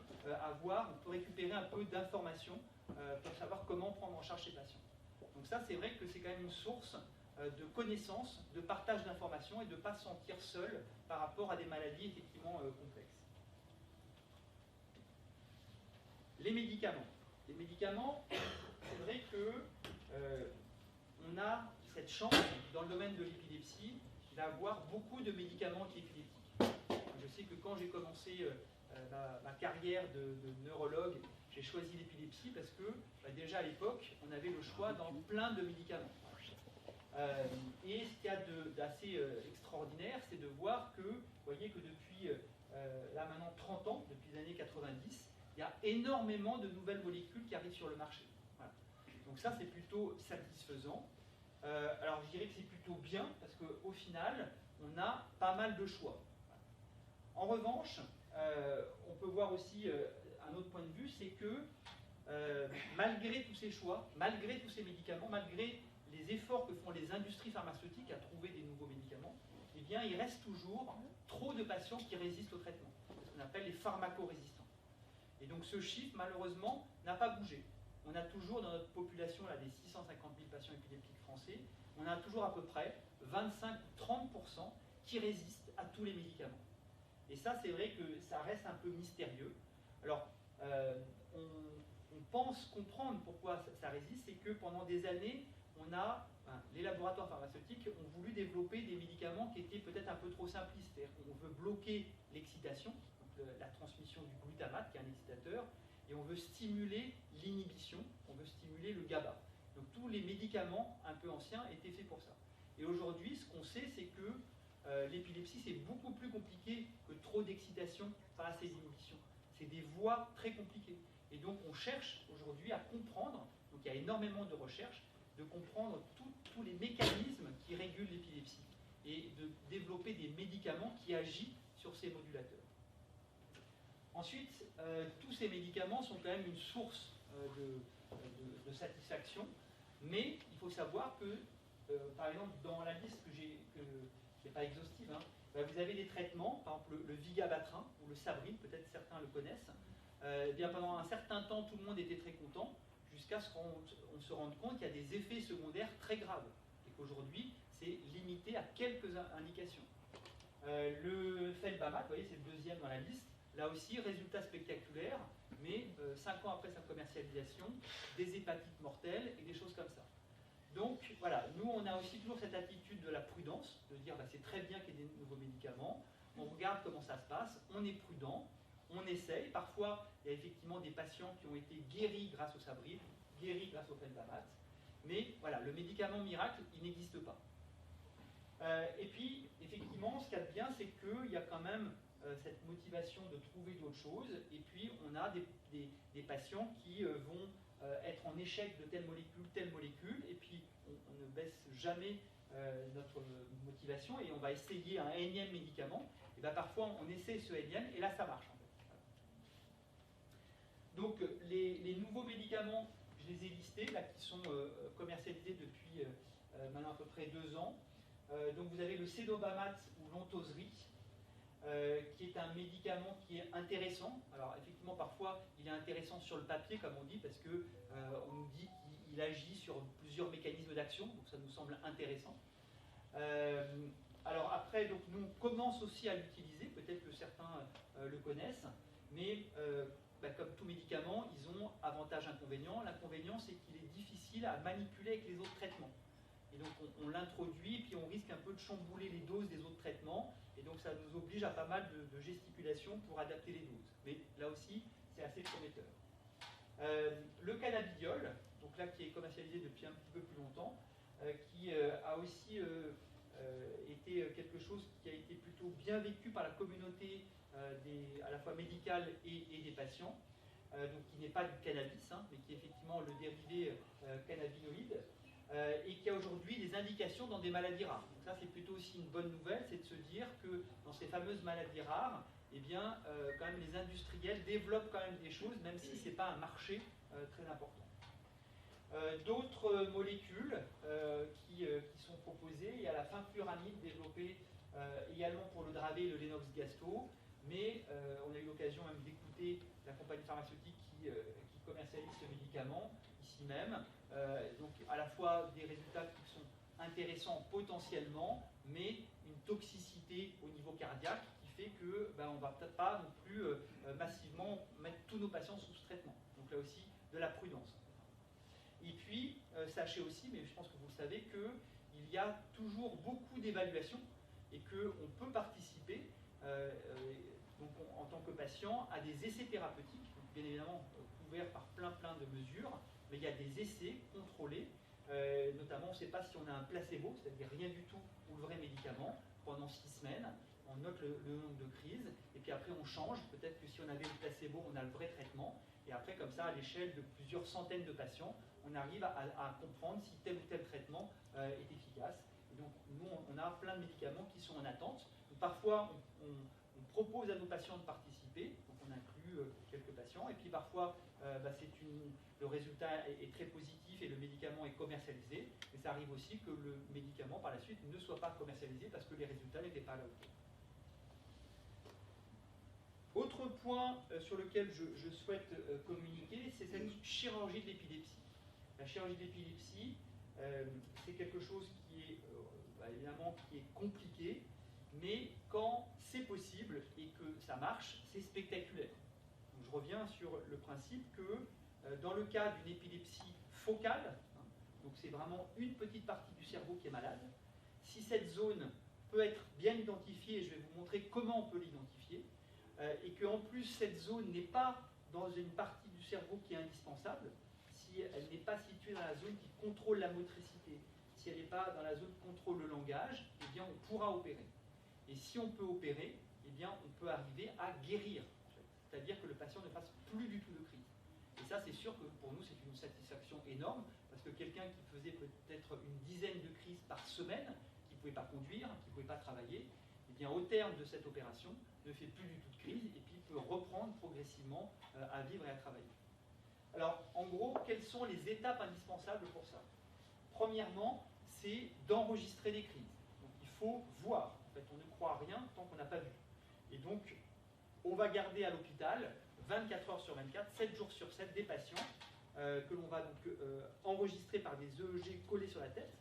récupérer un peu d'informations pour savoir comment prendre en charge ces patients. Donc ça, c'est vrai que c'est quand même une source de connaissances, de partage d'informations et de ne pas se sentir seul par rapport à des maladies effectivement complexes. Les médicaments. Les médicaments, c'est vrai qu'on a cette chance dans le domaine de l'épilepsie d'avoir beaucoup de médicaments anti-épileptiques. Je sais que quand j'ai commencé ma carrière de neurologue, j'ai choisi l'épilepsie parce que déjà à l'époque, on avait le choix dans plein de médicaments. Et ce qu'il y a d'assez extraordinaire, c'est de voir que, vous voyez que depuis là maintenant 30 ans, depuis les années 90, il y a énormément de nouvelles molécules qui arrivent sur le marché. Voilà. Donc ça, c'est plutôt satisfaisant. Alors je dirais que c'est plutôt bien parce qu'au final, on a pas mal de choix. En revanche, on peut voir aussi un autre point de vue, c'est que malgré tous ces choix, malgré tous ces médicaments, malgré les efforts que font les industries pharmaceutiques à trouver des nouveaux médicaments, eh bien, il reste toujours trop de patients qui résistent au traitement, ce qu'on appelle les pharmacorésistants. Et donc ce chiffre, malheureusement, n'a pas bougé. On a toujours dans notre population là, des 650 000 patients épileptiques français, on a toujours à peu près 25-30% qui résistent à tous les médicaments. Et ça, c'est vrai que ça reste un peu mystérieux. Alors, on pense comprendre pourquoi ça résiste, c'est que pendant des années, les laboratoires pharmaceutiques ont voulu développer des médicaments qui étaient peut-être un peu trop simplistes. C'est-à-dire qu'on veut bloquer l'excitation, la transmission du glutamate, qui est un excitateur, et on veut stimuler l'inhibition, on veut stimuler le GABA. Donc tous les médicaments un peu anciens étaient faits pour ça. Et aujourd'hui, ce qu'on sait, c'est que l'épilepsie, c'est beaucoup plus compliqué que trop d'excitation par ces inhibitions. C'est des voies très compliquées. Et donc on cherche aujourd'hui à comprendre, donc il y a énormément de recherches, de comprendre tous les mécanismes qui régulent l'épilepsie et de développer des médicaments qui agissent sur ces modulateurs. Ensuite, tous ces médicaments sont quand même une source de satisfaction, mais il faut savoir que, par exemple, dans la liste qui n'est pas exhaustive, hein, vous avez des traitements, par exemple le Vigabatrin ou le Sabril, peut-être certains le connaissent. Eh bien, pendant un certain temps, tout le monde était très content, jusqu'à ce qu'on se rende compte qu'il y a des effets secondaires très graves, et qu'aujourd'hui, c'est limité à quelques indications. Le Felbamate, vous voyez, c'est le deuxième dans la liste. Là aussi, résultat spectaculaire, mais 5 ans après sa commercialisation, des hépatites mortelles et des choses comme ça. Donc voilà, nous on a aussi toujours cette attitude de la prudence, de dire bah, c'est très bien qu'il y ait des nouveaux médicaments, on regarde comment ça se passe, on est prudent, on essaye. Parfois, il y a effectivement des patients qui ont été guéris grâce au Sabril, guéris grâce au Felbamate, mais voilà, le médicament miracle, il n'existe pas. Et puis, effectivement, ce qu'il y a de bien, c'est qu'il y a quand même cette motivation de trouver d'autres choses, et puis on a des patients qui vont être en échec de telle molécule, et puis on ne baisse jamais notre motivation, et on va essayer un énième médicament, et bien parfois on essaie ce énième, et là ça marche en fait. Donc les nouveaux médicaments, je les ai listés, là qui sont commercialisés depuis maintenant à peu près 2 ans. Donc vous avez le Cédobamate ou l'Ontoserie, qui est un médicament qui est intéressant. Alors effectivement, parfois, il est intéressant sur le papier, comme on dit, parce que on nous dit qu'il agit sur plusieurs mécanismes d'action, donc ça nous semble intéressant. Alors après, donc, nous on commence aussi à l'utiliser, peut-être que certains le connaissent, mais comme tout médicament, ils ont avantages, inconvénients. L'inconvénient, c'est qu'il est difficile à manipuler avec les autres traitements. Et donc on l'introduit, puis on risque un peu de chambouler les doses des autres traitements, et donc ça nous oblige à pas mal de gesticulation pour adapter les doses. Mais là aussi, c'est assez prometteur. Le cannabidiol, donc là qui est commercialisé depuis un petit peu plus longtemps, qui a aussi été quelque chose qui a été plutôt bien vécu par la communauté à la fois médicale et des patients, donc qui n'est pas du cannabis, hein, mais qui est effectivement le dérivé cannabinoïde, et qui a aujourd'hui des indications dans des maladies rares. Donc ça, c'est plutôt aussi une bonne nouvelle, c'est de se dire que dans ces fameuses maladies rares, eh bien, quand même, les industriels développent quand même des choses, même si ce n'est pas un marché très important. D'autres molécules qui sont proposées, il y a la fenfluramide développée également pour le Dravet et le Lennox-Gastaut, mais on a eu l'occasion même d'écouter la compagnie pharmaceutique qui commercialise ce médicament, ici même. Donc à la fois des résultats qui sont intéressants potentiellement, mais une toxicité au niveau cardiaque qui fait que on ne va peut-être pas non plus massivement mettre tous nos patients sous ce traitement. Donc là aussi, de la prudence. Et puis, sachez aussi, mais je pense que vous le savez, qu'il y a toujours beaucoup d'évaluations et qu'on peut participer donc en tant que patient à des essais thérapeutiques, donc bien évidemment couverts par plein de mesures, mais il y a des essais contrôlés, notamment on ne sait pas si on a un placebo, c'est-à-dire rien du tout, ou le vrai médicament, pendant 6 semaines, on note le nombre de crises, et puis après on change, peut-être que si on avait le placebo, on a le vrai traitement, et après comme ça, à l'échelle de plusieurs centaines de patients, on arrive à comprendre si tel ou tel traitement est efficace. Et donc nous, on a plein de médicaments qui sont en attente. Donc, parfois, on propose à nos patients de participer, donc on inclut quelques patients, et puis parfois le résultat est très positif et le médicament est commercialisé, mais ça arrive aussi que le médicament par la suite ne soit pas commercialisé parce que les résultats n'étaient pas à la hauteur. Autre point sur lequel je souhaite communiquer, c'est cette chirurgie de l'épilepsie. La chirurgie de l'épilepsie, c'est quelque chose qui est évidemment qui est compliqué, mais quand c'est possible et que ça marche, c'est spectaculaire. Donc, je reviens sur le principe que dans le cas d'une épilepsie focale, hein, donc c'est vraiment une petite partie du cerveau qui est malade, si cette zone peut être bien identifiée, et je vais vous montrer comment on peut l'identifier, et qu'en plus cette zone n'est pas dans une partie du cerveau qui est indispensable, si elle n'est pas située dans la zone qui contrôle la motricité, si elle n'est pas dans la zone qui contrôle le langage, eh bien on pourra opérer. Et si on peut opérer, eh bien on peut arriver à guérir, en fait. C'est-à-dire que le patient ne fasse plus du tout de crise. Et ça, c'est sûr que pour nous, c'est une satisfaction énorme, parce que quelqu'un qui faisait peut-être une dizaine de crises par semaine, qui ne pouvait pas conduire, qui ne pouvait pas travailler, eh bien au terme de cette opération, ne fait plus du tout de crise, et puis peut reprendre progressivement progressivement à vivre et à travailler. Alors, en gros, quelles sont les étapes indispensables pour ça? Premièrement, c'est d'enregistrer les crises. Donc, il faut voir. En fait, on ne croit à rien tant qu'on n'a pas vu. Et donc, on va garder à l'hôpital 24 heures sur 24, 7 jours sur 7, des patients que l'on va donc enregistrer par des EEG collés sur la tête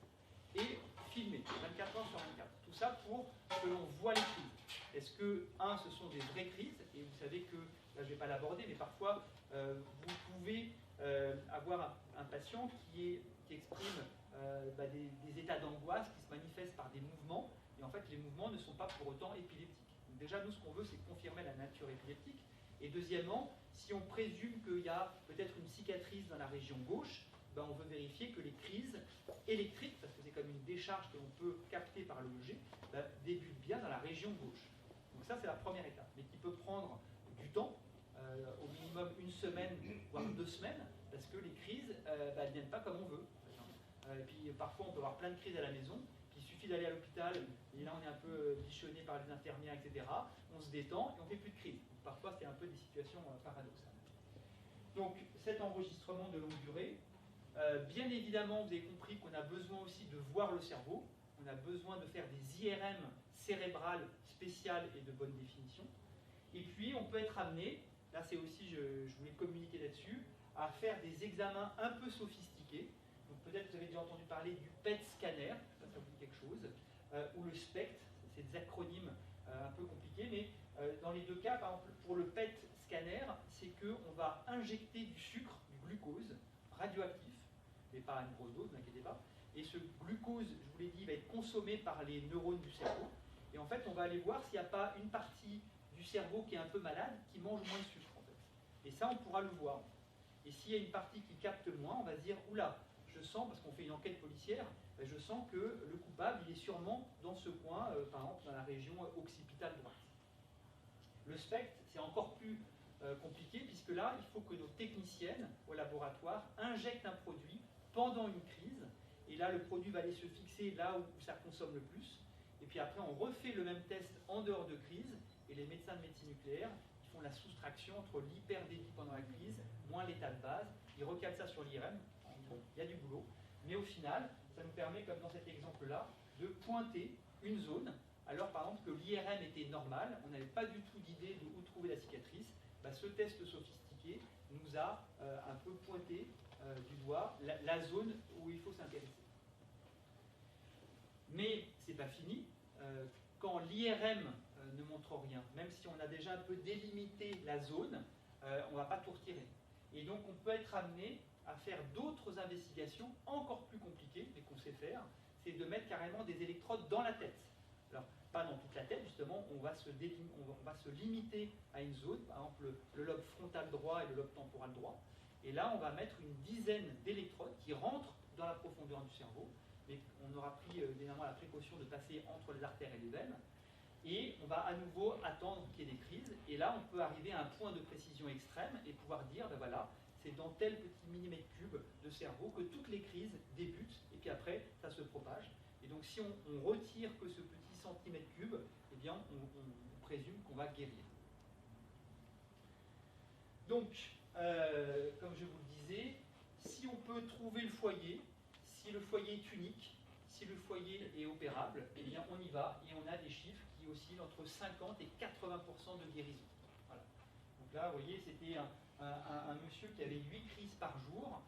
et filmer 24 heures sur 24. Tout ça pour que l'on voit les crises. Est-ce que, ce sont des vraies crises? Et vous savez que, là je ne vais pas l'aborder, mais parfois vous pouvez avoir un patient qui exprime des états d'angoisse qui se manifestent par des mouvements, et en fait les mouvements ne sont pas pour autant épileptiques. Donc déjà, nous, ce qu'on veut, c'est confirmer la nature épileptique. Et deuxièmement, si on présume qu'il y a peut-être une cicatrice dans la région gauche, on veut vérifier que les crises électriques, parce que c'est comme une décharge que l'on peut capter par l'EEG, débutent bien dans la région gauche. Donc ça, c'est la première étape, mais qui peut prendre du temps, au minimum 1 semaine, voire 2 semaines, parce que les crises ne viennent pas comme on veut. Et puis parfois, on peut avoir plein de crises à la maison, puis il suffit d'aller à l'hôpital, et là on est un peu bichonné par les infirmières, etc. On se détend et on ne fait plus de crise. Donc, parfois, c'est un peu des situations paradoxales. Donc cet enregistrement de longue durée, bien évidemment, vous avez compris qu'on a besoin aussi de voir le cerveau, on a besoin de faire des IRM cérébrales spéciales et de bonne définition. Et puis, on peut être amené, là c'est aussi, je voulais communiquer là-dessus, à faire des examens un peu sophistiqués. Donc peut-être que vous avez déjà entendu parler du PET scanner, ça vous dit quelque chose, ou le SPECT, c'est des acronymes un peu compliqués, mais dans les deux cas, par exemple, pour le PET scanner, c'est qu'on va injecter du sucre, du glucose, radioactif, mais pas à une grosse dose, n'inquiétez pas. Et ce glucose, je vous l'ai dit, va être consommé par les neurones du cerveau. Et en fait, on va aller voir s'il n'y a pas une partie du cerveau qui est un peu malade, qui mange moins de sucre, en fait. Et ça, on pourra le voir. Et s'il y a une partie qui capte moins, on va se dire, oula, je sens, parce qu'on fait une enquête policière, je sens que le coupable, il est sûrement dans ce coin, par exemple, dans la région occipitale droite. Le SPECT, c'est encore plus compliqué, puisque là, il faut que nos techniciennes au laboratoire injectent un produit pendant une crise, et là, le produit va aller se fixer là où ça consomme le plus, et puis après, on refait le même test en dehors de crise, et les médecins de médecine nucléaire, ils font la soustraction entre l'hyperdébit pendant la crise, moins l'état de base, ils recalent ça sur l'IRM, il y a du boulot, mais au final, ça nous permet, comme dans cet exemple-là, de pointer une zone, alors par exemple que l'IRM était normal, on n'avait pas du tout d'idée de où trouver la cicatrice, ce test sophistiqué nous a un peu pointé du doigt la zone où il faut s'intéresser. Mais c'est pas fini. Quand l'IRM ne montre rien, même si on a déjà un peu délimité la zone, on ne va pas tout retirer. Et donc on peut être amené à faire d'autres investigations encore plus compliquées, mais qu'on sait faire, c'est de mettre carrément des électrodes dans la tête. Alors, pas dans toute la tête, justement, on va se limiter à une zone, par exemple le lobe frontal droit et le lobe temporal droit. Et là, on va mettre une dizaine d'électrodes qui rentrent dans la profondeur du cerveau, mais on aura pris évidemment la précaution de passer entre les artères et les veines. Et on va à nouveau attendre qu'il y ait des crises. Et là, on peut arriver à un point de précision extrême et pouvoir dire, voilà, c'est dans tel petit millimètre cube de cerveau que toutes les crises débutent, et puis après, ça se propage. Et donc, si on retire que ce petit centimètre cube, eh bien, on présume qu'on va guérir. Donc, comme je vous le disais, si on peut trouver le foyer, si le foyer est unique, si le foyer est opérable, eh bien, on y va, et on a des chiffres qui oscillent entre 50 et 80% de guérison. Voilà. Donc là, vous voyez, c'était un monsieur qui avait 8 crises par jour.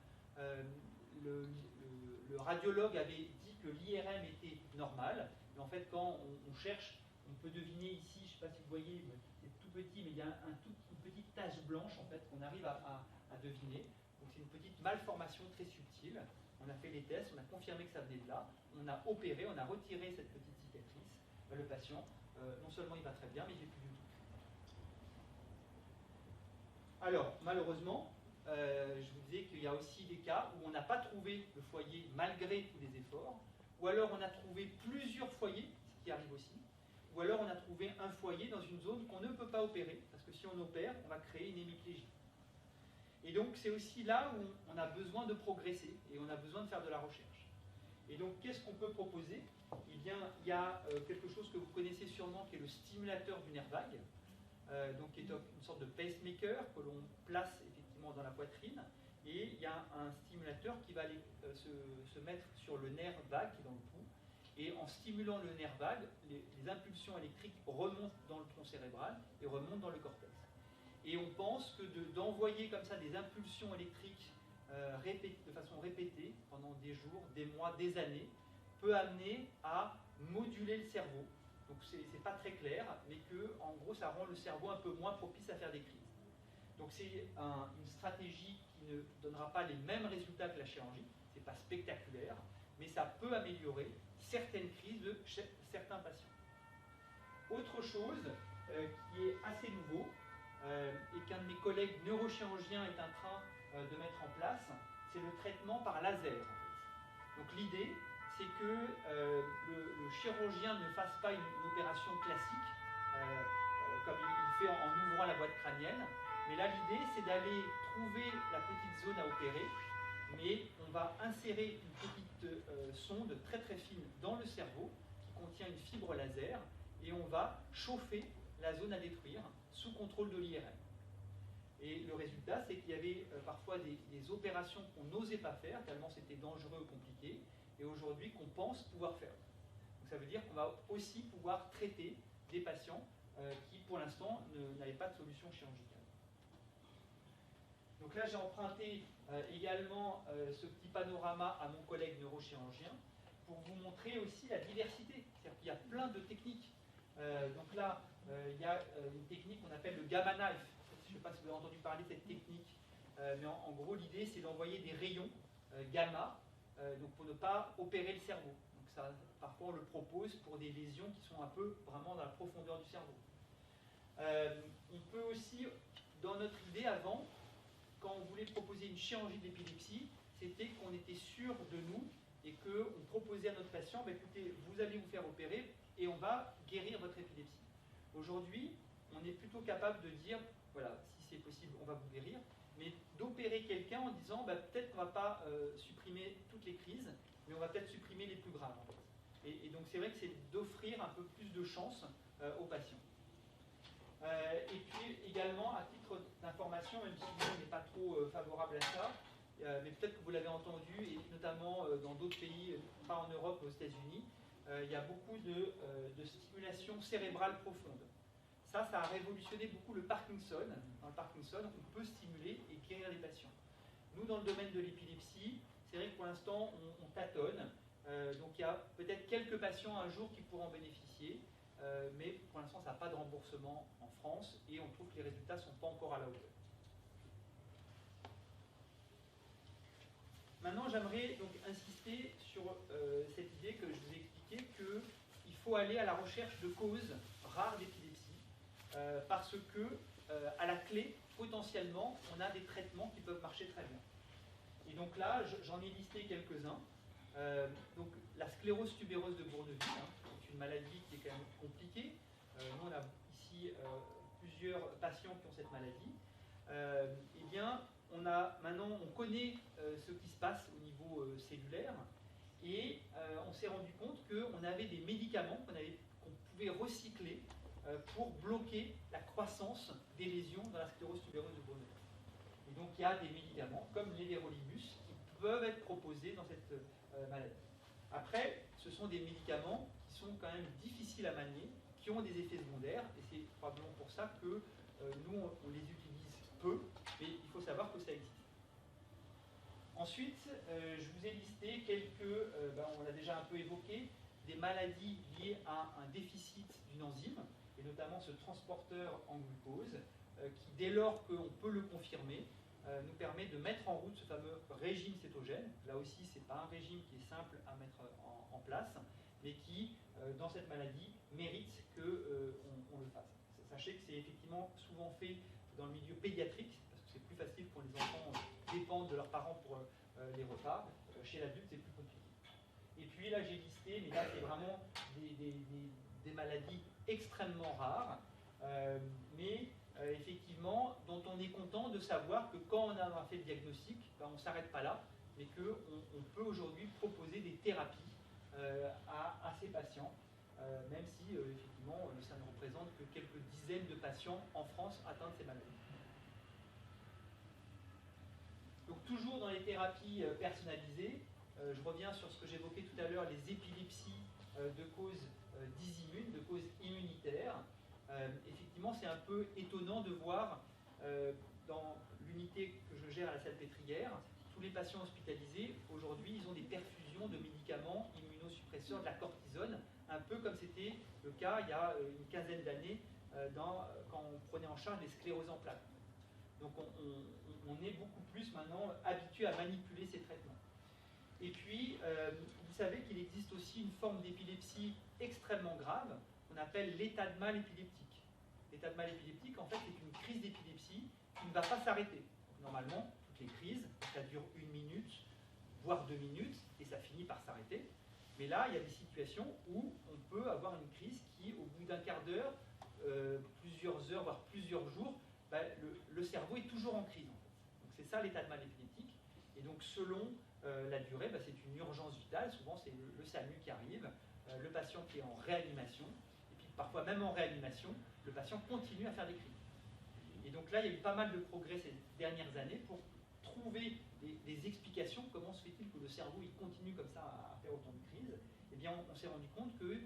Le radiologue avait dit que l'IRM était normal. Mais en fait, quand on cherche, on peut deviner ici, je ne sais pas si vous voyez, c'est tout petit, mais il y a une petite tache blanche en fait qu'on arrive à deviner. Donc c'est une petite malformation très subtile. On a fait les tests, on a confirmé que ça venait de là. On a opéré, on a retiré cette petite cicatrice. Le patient, non seulement il va très bien, mais il n'est plus du tout. Alors, malheureusement, je vous disais qu'il y a aussi des cas où on n'a pas trouvé le foyer malgré tous les efforts, ou alors on a trouvé plusieurs foyers, ce qui arrive aussi, ou alors on a trouvé un foyer dans une zone qu'on ne peut pas opérer, parce que si on opère, on va créer une hémiplégie. Et donc c'est aussi là où on a besoin de progresser, et on a besoin de faire de la recherche. Et donc qu'est-ce qu'on peut proposer? Eh bien, il y a quelque chose que vous connaissez sûrement, qui est le stimulateur du nerf vague. donc qui est une sorte de pacemaker que l'on place effectivement dans la poitrine. Et il y a un stimulateur qui va aller se mettre sur le nerf vague qui est dans le pouls. Et en stimulant le nerf vague, les impulsions électriques remontent dans le tronc cérébral et remontent dans le cortex. Et on pense que d'envoyer comme ça des impulsions électriques de façon répétée pendant des jours, des mois, des années, peut amener à moduler le cerveau. Donc c'est pas très clair, mais que en gros ça rend le cerveau un peu moins propice à faire des crises. Donc c'est une stratégie qui ne donnera pas les mêmes résultats que la chirurgie, c'est pas spectaculaire, mais ça peut améliorer certaines crises de certains patients. Autre chose qui est assez nouveau, et qu'un de mes collègues neurochirurgiens est en train de mettre en place, c'est le traitement par laser. En fait. Donc l'idée, c'est que le chirurgien ne fasse pas une opération classique, comme il fait en ouvrant la boîte crânienne, mais là l'idée, c'est d'aller trouver la petite zone à opérer, mais on va insérer une petite sonde très très fine dans le cerveau qui contient une fibre laser, et on va chauffer la zone à détruire sous contrôle de l'IRM. Et le résultat, c'est qu'il y avait parfois des opérations qu'on n'osait pas faire, tellement c'était dangereux ou compliqué, et aujourd'hui qu'on pense pouvoir faire. Donc ça veut dire qu'on va aussi pouvoir traiter des patients qui, pour l'instant, n'avaient pas de solution chirurgicale. Donc là, j'ai emprunté également ce petit panorama à mon collègue neurochirurgien pour vous montrer aussi la diversité. C'est-à-dire qu'il y a plein de techniques. Donc là, il y a une technique qu'on appelle le gamma knife. Je ne sais pas si vous avez entendu parler de cette technique, mais en gros, l'idée, c'est d'envoyer des rayons gamma donc pour ne pas opérer le cerveau. Donc ça, parfois, on le propose pour des lésions qui sont un peu vraiment dans la profondeur du cerveau. On peut aussi, dans notre idée avant, quand on voulait proposer une chirurgie de l'épilepsie, c'était qu'on était sûr de nous et qu'on proposait à notre patient, bah, écoutez, vous allez vous faire opérer et on va guérir votre épilepsie. Aujourd'hui, on est plutôt capable de dire, voilà, si c'est possible, on va vous guérir, mais d'opérer quelqu'un en disant, bah, peut-être qu'on ne va pas supprimer toutes les crises, mais on va peut-être supprimer les plus graves. En fait. Et donc c'est vrai que c'est d'offrir un peu plus de chance aux patients. Et puis également, à titre d'information, même si on n'est pas trop favorable à ça, mais peut-être que vous l'avez entendu, et notamment dans d'autres pays, pas en Europe, mais aux États-Unis, il y a beaucoup de stimulation cérébrale profonde. Ça a révolutionné beaucoup le Parkinson. Dans le Parkinson, on peut stimuler et guérir les patients. Nous, dans le domaine de l'épilepsie, c'est vrai que pour l'instant, on tâtonne. Donc il y a peut-être quelques patients un jour qui pourront en bénéficier. Mais pour l'instant, ça n'a pas de remboursement en France et on trouve que les résultats ne sont pas encore à la hauteur. Maintenant, j'aimerais donc insister sur cette idée que je vous ai expliquée, qu'il faut aller à la recherche de causes rares d'épilepsie parce que, à la clé, potentiellement, on a des traitements qui peuvent marcher très bien. Et donc là, j'en ai listé quelques-uns. Donc la sclérose tubéreuse de Bourneville, c'est une maladie qui est quand même compliquée. Nous, on a ici plusieurs patients qui ont cette maladie. Eh bien, maintenant, on connaît ce qui se passe au niveau cellulaire et on s'est rendu compte qu'on avait des médicaments qu'on pouvait recycler pour bloquer la croissance des lésions dans la sclérose tubéreuse de Bourneville. Et donc, il y a des médicaments comme l'éverolibus qui peuvent être proposés dans cette maladie. Après, ce sont des médicaments qui sont quand même difficiles à manier, qui ont des effets secondaires, et c'est probablement pour ça que nous, on les utilise peu, mais il faut savoir que ça existe. Ensuite, je vous ai listé quelques, on l'a déjà un peu évoqué, des maladies liées à un déficit d'une enzyme, et notamment ce transporteur en glucose, qui, dès lors qu'on peut le confirmer, nous permet de mettre en route ce fameux régime cétogène. Là aussi, ce n'est pas un régime qui est simple à mettre en place, mais qui, dans cette maladie, mérite qu'on le fasse. Sachez que c'est effectivement souvent fait dans le milieu pédiatrique, parce que c'est plus facile pour les enfants dépendent de leurs parents pour les repas. Chez l'adulte, c'est plus compliqué. Et puis là, j'ai listé, mais là, c'est vraiment des maladies extrêmement rares, mais effectivement, dont on est content de savoir que quand on a fait le diagnostic, on ne s'arrête pas là, mais qu'on peut aujourd'hui proposer des thérapies à ces patients. même si effectivement ça ne représente que quelques dizaines de patients en France atteints de ces maladies. Donc toujours dans les thérapies personnalisées, je reviens sur ce que j'évoquais tout à l'heure, les épilepsies de cause dysimmunes, de cause immunitaire. Effectivement, c'est un peu étonnant de voir dans l'unité que je gère à la Salpêtrière, tous les patients hospitalisés, aujourd'hui, ils ont des perfusions de médicaments immunosuppresseurs, de la cortisone, un peu comme c'était le cas il y a une quinzaine d'années quand on prenait en charge les scléroses en plaques. Donc on est beaucoup plus maintenant habitué à manipuler ces traitements. Et puis, vous savez qu'il existe aussi une forme d'épilepsie extrêmement grave, qu'on appelle l'état de mal épileptique. L'état de mal épileptique, en fait, c'est une crise d'épilepsie qui ne va pas s'arrêter. Normalement, toutes les crises, ça dure 1 minute, voire 2 minutes, et ça finit par s'arrêter. Mais là, il y a des situations où on peut avoir une crise qui, au bout d'un quart d'heure, plusieurs heures, voire plusieurs jours, le cerveau est toujours en crise. En fait. Donc c'est ça l'état de mal épileptique. Et donc selon la durée, c'est une urgence vitale. Souvent c'est le SAMU qui arrive, le patient qui est en réanimation. Et puis parfois même en réanimation, le patient continue à faire des crises. Et donc là, il y a eu pas mal de progrès ces dernières années pour trouver des explications. Comment se fait-il que le cerveau il continue comme ça à faire autant de crises? Eh bien, on s'est rendu compte que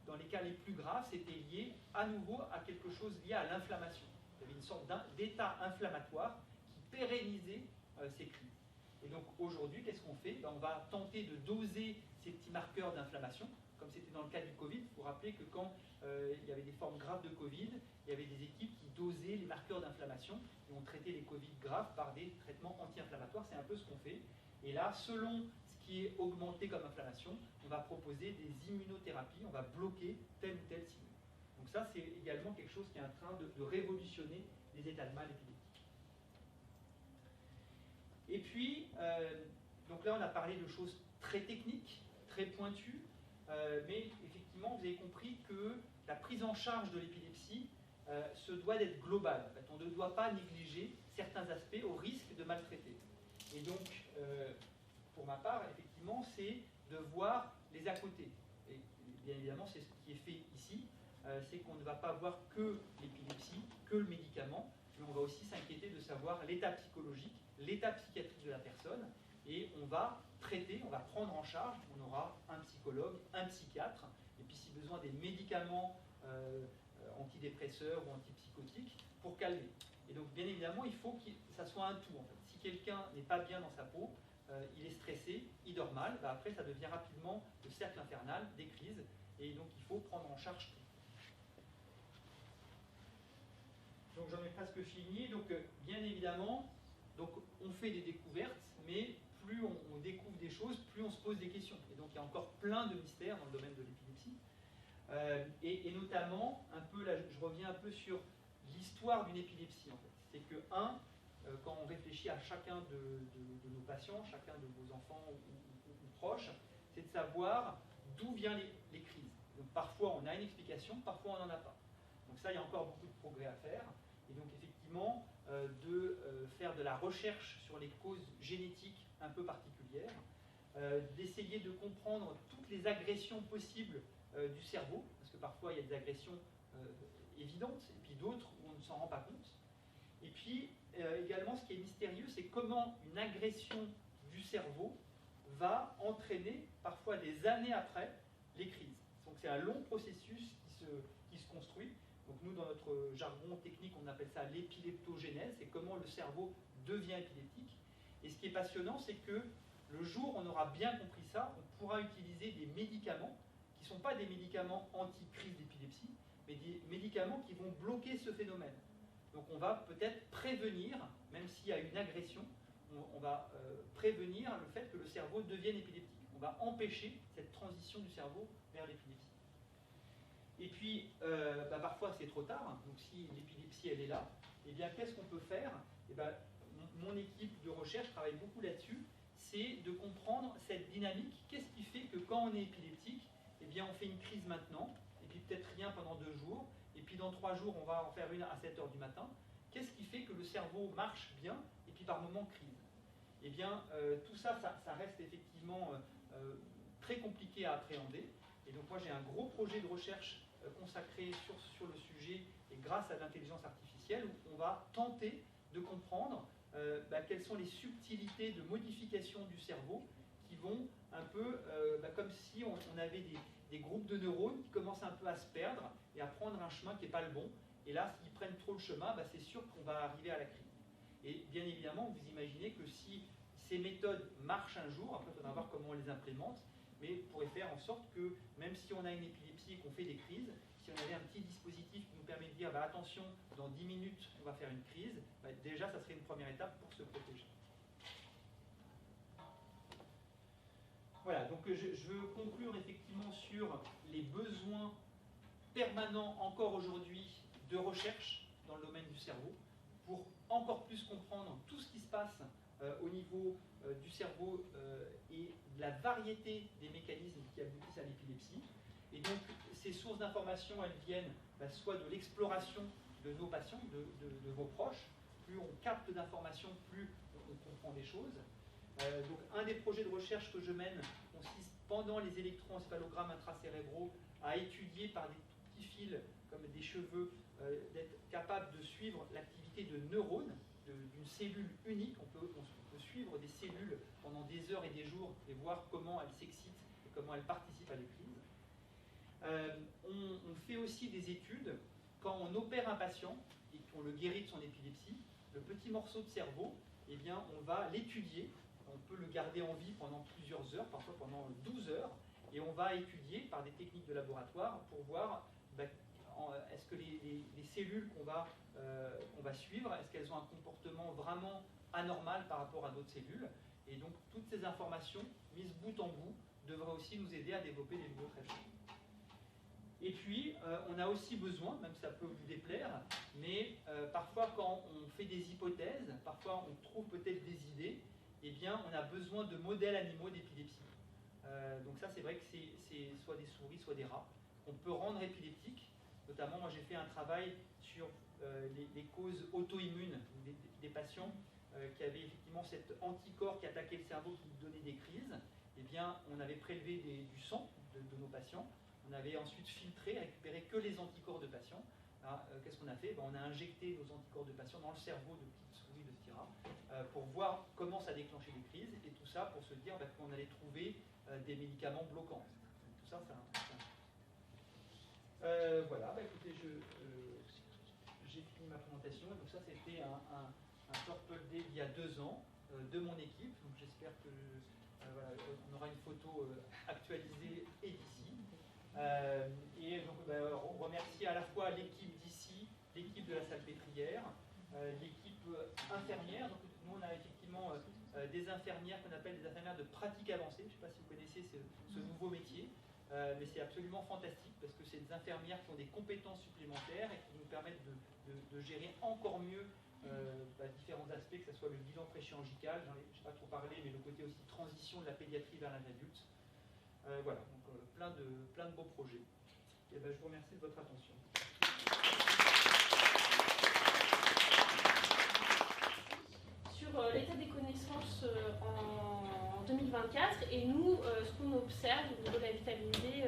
dans les cas les plus graves, c'était lié à nouveau à quelque chose lié à l'inflammation. Il y avait une sorte d'état inflammatoire qui pérennisait ces crises. Et donc aujourd'hui, qu'est-ce qu'on fait? On va tenter de doser ces petits marqueurs d'inflammation, comme c'était dans le cas du Covid. Il faut rappeler que quand il y avait des formes graves de Covid, il y avait des équipes qui dosaient les marqueurs d'inflammation et on traitait les Covid graves par des traitements anti-inflammatoires. C'est un peu ce qu'on fait. Et là, selon ce qui est augmenté comme inflammation, on va proposer des immunothérapies, on va bloquer tel ou tel signe. Donc ça, c'est également quelque chose qui est en train de révolutionner les états de mal épileptiques. Et puis, donc là, on a parlé de choses très techniques, très pointues, mais effectivement, vous avez compris que la prise en charge de l'épilepsie se doit d'être globale. En fait. On ne doit pas négliger certains aspects au risque de maltraiter. Et donc, pour ma part, effectivement, c'est de voir les à côté. Et bien évidemment, c'est ce qui est fait ici, c'est qu'on ne va pas voir que l'épilepsie, que le médicament, mais on va aussi s'inquiéter de savoir l'état psychologique, l'état psychiatrique de la personne, et on va traiter, on va prendre en charge, on aura un psychologue, un psychiatre, et puis si besoin des médicaments antidépresseurs ou antipsychotiques pour calmer. Et donc bien évidemment, il faut que ça soit un tout en fait. Si quelqu'un n'est pas bien dans sa peau, il est stressé, il dort mal, après ça devient rapidement le cercle infernal des crises, et donc il faut prendre en charge tout. Donc j'en ai presque fini, donc bien évidemment, donc on fait des découvertes, mais plus on découvre des choses, plus on se pose des questions. Et donc il y a encore plein de mystères dans le domaine de l'épilepsie. Et notamment, un peu là, je reviens un peu sur l'histoire d'une épilepsie en fait. C'est que, quand on réfléchit à chacun de nos patients, chacun de vos enfants ou proches, c'est de savoir d'où viennent les crises. Donc parfois on a une explication, parfois on n'en a pas. Donc ça, il y a encore beaucoup de progrès à faire. Et donc effectivement, de faire de la recherche sur les causes génétiques un peu particulières, d'essayer de comprendre toutes les agressions possibles du cerveau, parce que parfois il y a des agressions évidentes, et puis d'autres où on ne s'en rend pas compte. Et puis également, ce qui est mystérieux, c'est comment une agression du cerveau va entraîner, parfois des années après, les crises. Donc c'est un long processus qui se construit. Donc nous, dans notre jargon technique, on appelle ça l'épileptogénèse, c'est comment le cerveau devient épileptique. Et ce qui est passionnant, c'est que le jour où on aura bien compris ça, on pourra utiliser des médicaments qui ne sont pas des médicaments anti-crise d'épilepsie, mais des médicaments qui vont bloquer ce phénomène. Donc on va peut-être prévenir, même s'il y a une agression, on va prévenir le fait que le cerveau devienne épileptique. On va empêcher cette transition du cerveau vers l'épilepsie. Et puis, parfois c'est trop tard, donc si l'épilepsie elle est là, eh bien qu'est-ce qu'on peut faire? Eh bien, mon équipe de recherche travaille beaucoup là-dessus, c'est de comprendre cette dynamique. Qu'est-ce qui fait que quand on est épileptique, eh bien on fait une crise maintenant, et puis peut-être rien pendant 2 jours, et puis dans 3 jours on va en faire une à 7 h du matin. Qu'est-ce qui fait que le cerveau marche bien, et puis par moments crise? Eh bien tout ça, ça reste effectivement très compliqué à appréhender. Et donc moi j'ai un gros projet de recherche consacré sur le sujet, et grâce à l'intelligence artificielle, où on va tenter de comprendre quelles sont les subtilités de modification du cerveau qui vont un peu comme si on avait des groupes de neurones qui commencent un peu à se perdre et à prendre un chemin qui n'est pas le bon. Et là, s'ils prennent trop le chemin, c'est sûr qu'on va arriver à la crise. Et bien évidemment, vous imaginez que si ces méthodes marchent un jour, après il faudra voir comment on les implémente, mais pourrait faire en sorte que même si on a une épilepsie et qu'on fait des crises, si on avait un petit dispositif qui nous permet de dire attention, dans 10 minutes on va faire une crise, déjà ça serait une première étape pour se protéger. Voilà, donc je veux conclure effectivement sur les besoins permanents encore aujourd'hui de recherche dans le domaine du cerveau pour encore plus comprendre tout ce qui se passe au niveau du cerveau et de la variété des mécanismes qui aboutissent à l'épilepsie. Et donc ces sources d'information, elles viennent soit de l'exploration de nos patients, de vos proches. Plus on capte d'informations, plus on comprend des choses. Donc un des projets de recherche que je mène consiste pendant les électroencéphalogrammes intracérébraux à étudier par des tout petits fils comme des cheveux d'être capable de suivre l'activité de neurones d'une cellule unique. On peut suivre des cellules pendant des heures et des jours et voir comment elles s'excitent et comment elles participent à des crises. On fait aussi des études quand on opère un patient et qu'on le guérit de son épilepsie. Le petit morceau de cerveau, eh bien, on va l'étudier. On peut le garder en vie pendant plusieurs heures, parfois pendant 12 heures, et on va étudier par des techniques de laboratoire pour voir est-ce que les cellules qu'on va suivre, est-ce qu'elles ont un comportement vraiment anormal par rapport à d'autres cellules. Et donc toutes ces informations, mises bout en bout, devraient aussi nous aider à développer des nouveaux traitements. Et puis, on a aussi besoin, même si ça peut vous déplaire, mais parfois quand on fait des hypothèses, parfois on trouve peut-être des idées, eh bien on a besoin de modèles animaux d'épilepsie. Donc ça c'est vrai que c'est soit des souris, soit des rats, qu'on peut rendre épileptiques. Notamment, moi j'ai fait un travail sur les causes auto-immunes des patients qui avaient effectivement cet anticorps qui attaquait le cerveau, qui donnait des crises. Eh bien, on avait prélevé du sang de nos patients. On avait ensuite filtré, récupéré que les anticorps de patients. Qu'est-ce qu'on a fait? On a injecté nos anticorps de patients dans le cerveau de petites souris de ce tyra pour voir comment ça déclenchait des crises, et tout ça pour se dire qu'on allait trouver des médicaments bloquants. Tout ça, voilà, écoutez, j'ai fini ma présentation, et donc ça c'était un Purple Day il y a 2 ans de mon équipe, donc j'espère que voilà, on aura une photo actualisée et d'ici. Et donc on remercie à la fois l'équipe d'ici, l'équipe de la Salpêtrière, l'équipe infirmière. Donc nous on a effectivement des infirmières qu'on appelle des infirmières de pratique avancée. Je ne sais pas si vous connaissez ce nouveau métier, mais c'est absolument fantastique parce que c'est des infirmières qui ont des compétences supplémentaires et qui nous permettent de gérer encore mieux différents aspects, que ce soit le bilan préchirurgical, je n'ai pas trop parlé, mais le côté aussi transition de la pédiatrie vers l'âge adulte. Voilà, donc plein de beaux projets. Et je vous remercie de votre attention. Sur l'état des connaissances en 2024 et nous, ce qu'on observe au niveau de la vitamine D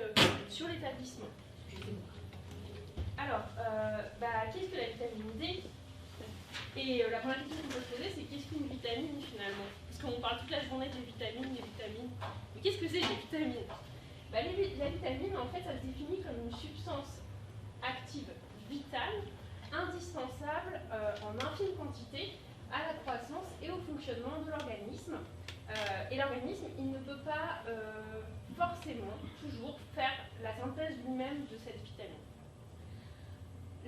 sur l'établissement. Alors, qu'est-ce que la vitamine D? Et la première question qu'on peut se poser, c'est qu'est-ce qu'une vitamine finalement? Parce qu'on parle toute la journée des vitamines. Mais qu'est-ce que c'est les vitamines? La vitamine, en fait, ça se définit comme une substance active vitale, indispensable en infime quantité à la croissance et au fonctionnement de l'organisme. Et l'organisme, il ne peut pas forcément toujours faire la synthèse lui-même de cette vitamine.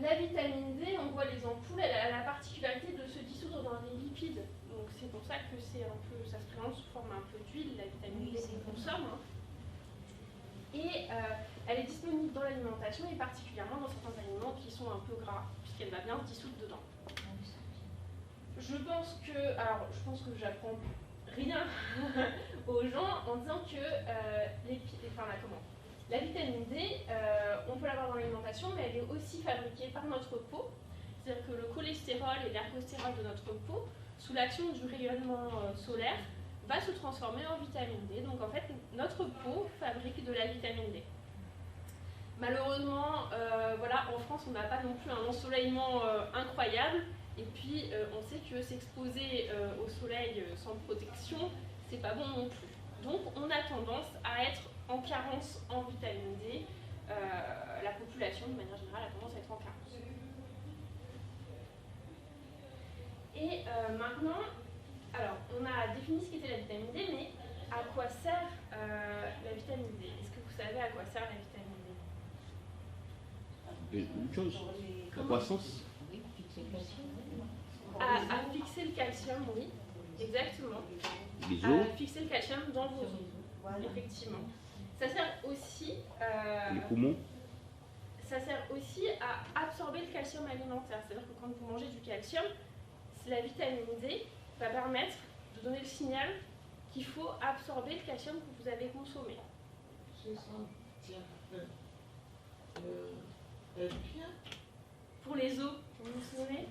La vitamine D, on voit les ampoules, elle a la particularité de se dissoudre dans les lipides. Donc c'est pour ça que ça se présente sous forme un peu d'huile, la vitamine D qu'on consomme. Et elle est disponible dans l'alimentation et particulièrement dans certains aliments qui sont un peu gras, puisqu'elle va bien se dissoudre dedans. Je pense que j'apprends rien aux gens en disant que la vitamine D, on peut l'avoir dans l'alimentation, mais elle est aussi fabriquée par notre peau. C'est-à-dire que le cholestérol et l'ergostérol de notre peau, sous l'action du rayonnement solaire, va se transformer en vitamine D. Donc en fait, notre peau fabrique de la vitamine D. Malheureusement, voilà, en France, on n'a pas non plus un ensoleillement incroyable. Et puis, on sait que s'exposer au soleil sans protection, c'est pas bon non plus. Donc, on a tendance à être en carence en vitamine D. La population, de manière générale, a tendance à être en carence. Et maintenant, alors, on a défini ce qu'était la vitamine D, mais à quoi sert la vitamine D? Est-ce que vous savez à quoi sert la vitamine D? Une chose, la croissance. À fixer le calcium, oui, exactement. Les À os, fixer le calcium dans vos os, effectivement. Ça sert aussi, les poumons. ça sert aussi à absorber le calcium alimentaire. C'est-à-dire que quand vous mangez du calcium, la vitamine D va permettre de donner le signal qu'il faut absorber le calcium que vous avez consommé. Pour les os, vous vous souvenez?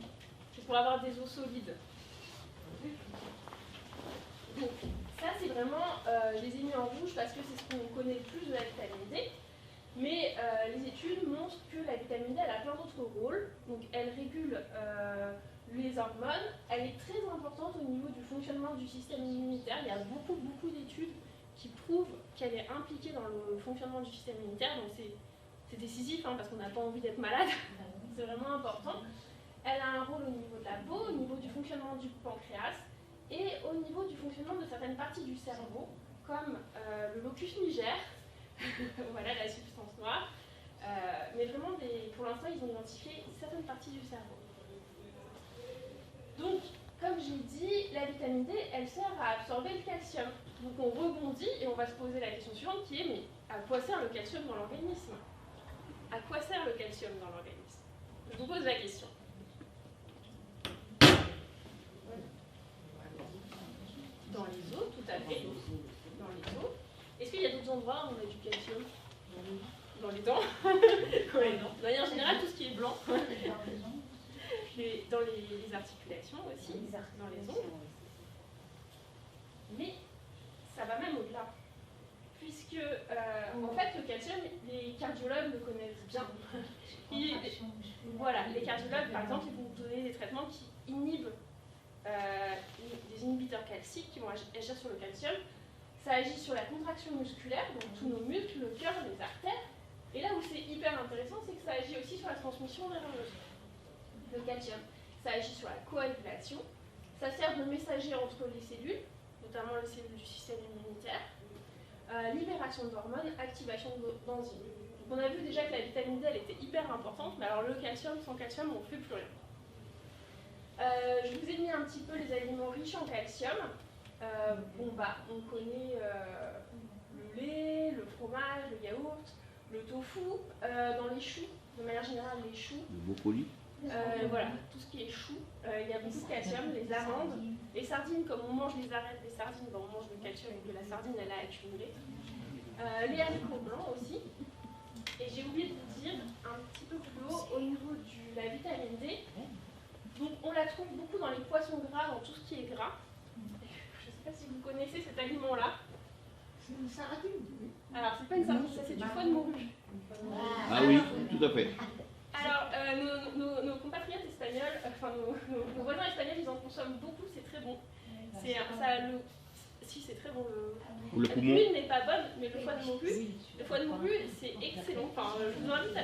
C'est pour avoir des os solides. Donc, ça, c'est vraiment, je les ai mis en rouge parce que c'est ce qu'on connaît le plus de la vitamine D. Mais les études montrent que la vitamine D, elle a plein d'autres rôles. Donc, elle régule les hormones. Elle est très importante au niveau du fonctionnement du système immunitaire. Il y a beaucoup d'études qui prouvent qu'elle est impliquée dans le fonctionnement du système immunitaire. Donc, c'est décisif hein, parce qu'on n'a pas envie d'être malade. C'est vraiment important. Elle a un rôle au niveau de la peau, au niveau du fonctionnement du pancréas et au niveau du fonctionnement de certaines parties du cerveau, comme le locus niger, voilà la substance noire. Mais vraiment, pour l'instant, ils ont identifié certaines parties du cerveau. Donc, comme j'ai dit, la vitamine D, elle sert à absorber le calcium. Donc on rebondit et on va se poser la question suivante qui est, mais à quoi sert le calcium dans l'organisme? À quoi sert le calcium dans l'organisme? Je vous pose la question. Dans les os, tout à fait. Dans les os. Est-ce qu'il y a d'autres endroits où on a du calcium? Dans les dents. Oui, non. De manière générale, tout ce qui est blanc. Dans les articulations aussi, dans les ongles. Mais ça va même au-delà. Puisque, en fait, le calcium, les cardiologues le connaissent bien. Voilà, les cardiologues, par exemple, ils vont vous donner des traitements qui inhibent des inhibiteurs calciques qui vont agir sur le calcium. Ça agit sur la contraction musculaire, donc tous nos muscles, le cœur, les artères. Et là où c'est hyper intéressant, c'est que ça agit aussi sur la transmission nerveuse. Le calcium, ça agit sur la coagulation. Ça sert de messager entre les cellules, notamment les cellules du système immunitaire. Libération d'hormones, activation d'enzymes. Donc on a vu déjà que la vitamine D elle était hyper importante, mais alors le calcium, sans calcium, on ne fait plus rien. Je vous ai mis un petit peu les aliments riches en calcium. On connaît le lait, le fromage, le yaourt, le tofu, dans les choux, de manière générale les choux. Le brocoli. Voilà, tout ce qui est chou, il y a beaucoup de calcium, les amandes, les sardines, comme on mange les arêtes des sardines, ben on mange le calcium que la sardine elle a accumulé. Les haricots blancs aussi. Et j'ai oublié de vous dire un petit peu plus haut au niveau de la vitamine D. Donc on la trouve beaucoup dans les poissons gras, dans tout ce qui est gras. Je ne sais pas si vous connaissez cet aliment-là. C'est une sardine. Alors c'est pas une sardine, ça c'est du foie de morue. Ah oui, tout à fait. Alors, nos compatriotes espagnols, enfin nos voisins espagnols, ils en consomment beaucoup, c'est très bon. Si, c'est très bon. Le poumon. L'huile n'est pas bonne, mais le foie de morue, c'est excellent. Enfin, je vous invite à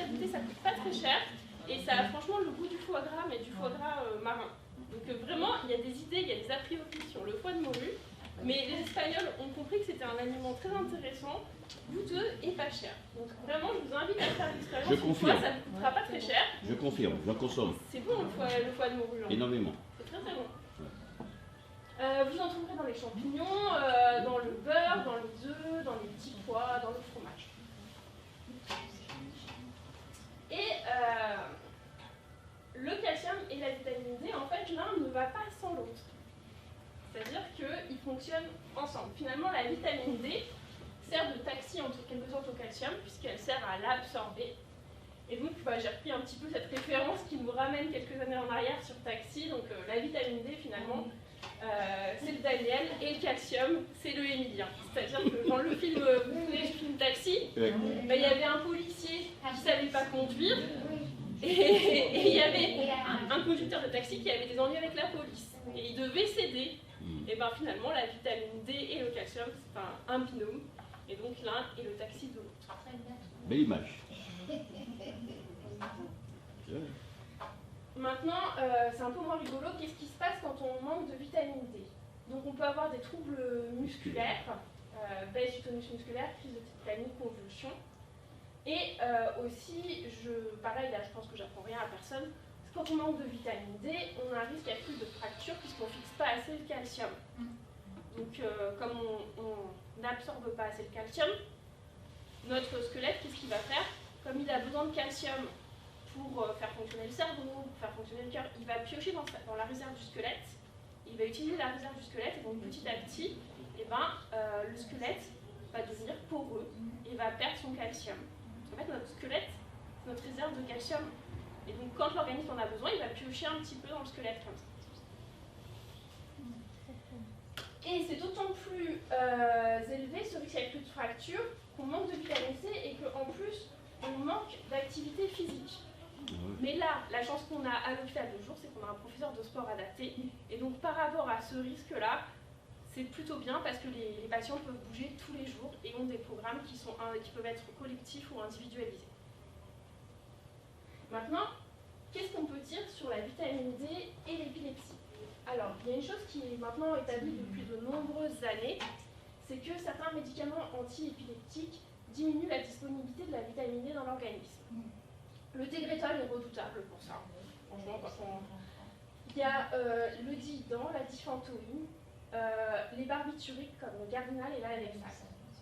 goûter, ça coûte pas très cher. Et ça a franchement le goût du foie gras, mais du foie gras marin. Donc vraiment, il y a des idées, il y a des a priori sur le foie de morue. Mais les Espagnols ont compris que c'était un aliment très intéressant, goûteux et pas cher. Donc vraiment, je vous invite à faire l'expérience. Je confirme. Ça ne vous coûtera pas très cher. Je confirme, j'en consomme. C'est bon le foie de morue. Hein. Énormément. C'est très très bon. Vous en trouverez dans les champignons, dans le beurre, dans les œufs, dans les petits pois, dans le fromage. Et le calcium et la vitamine D, en fait, l'un ne va pas sans l'autre. C'est-à-dire qu'ils fonctionnent ensemble. Finalement, la vitamine D sert de taxi en quelque sorte au calcium, puisqu'elle sert à l'absorber. Et donc, j'ai repris un petit peu cette référence qui nous ramène quelques années en arrière sur taxi. Donc, la vitamine D, finalement, c'est le Daniel, et le calcium, c'est le Émilien. C'est-à-dire que dans le film, vous connaissez le film Taxi, il y avait un policier qui ne savait pas conduire, et il y avait un conducteur de taxi qui avait des ennuis avec la police. Et il devait céder. Et bien finalement, la vitamine D et le calcium, c'est un binôme. Et donc l'un est le taxi de l'autre. Belle image. Maintenant, c'est un peu moins rigolo. Qu'est-ce qui se passe quand on manque de vitamine D? Donc on peut avoir des troubles musculaires, baisse du tonus musculaire, crise de tétanie, convulsion. Et aussi, pareil, là je pense que j'apprends rien à personne, quand on manque de vitamine D, on a un risque accru de fracture puisqu'on ne fixe pas assez le calcium. Donc comme on n'absorbe pas assez le calcium, notre squelette, qu'est-ce qu'il va faire? Comme il a besoin de calcium pour faire fonctionner le cerveau, pour faire fonctionner le cœur, il va piocher dans la réserve du squelette, il va utiliser la réserve du squelette, et donc petit à petit, le squelette va devenir poreux et va perdre son calcium. En fait, notre squelette, c'est notre réserve de calcium. Et donc, quand l'organisme en a besoin, il va piocher un petit peu dans le squelette comme ça. Et c'est d'autant plus élevé ce risque accru de fracture qu'on manque de vitamine C et qu'en plus, on manque d'activité physique. Mais là, la chance qu'on a à l'hôpital de jour, c'est qu'on a un professeur de sport adapté. Et donc, par rapport à ce risque-là, c'est plutôt bien parce que les patients peuvent bouger tous les jours et ont des programmes qui peuvent être collectifs ou individualisés. Maintenant, qu'est-ce qu'on peut dire sur la vitamine D et l'épilepsie? Alors, il y a une chose qui est maintenant établie depuis de nombreuses années, c'est que certains médicaments anti-épileptiques diminuent la disponibilité de la vitamine D dans l'organisme. Le Tegretol est redoutable pour ça. Franchement, il y a le Diidan, la diphantoïne, les barbituriques comme le Gardinal et la Lexal.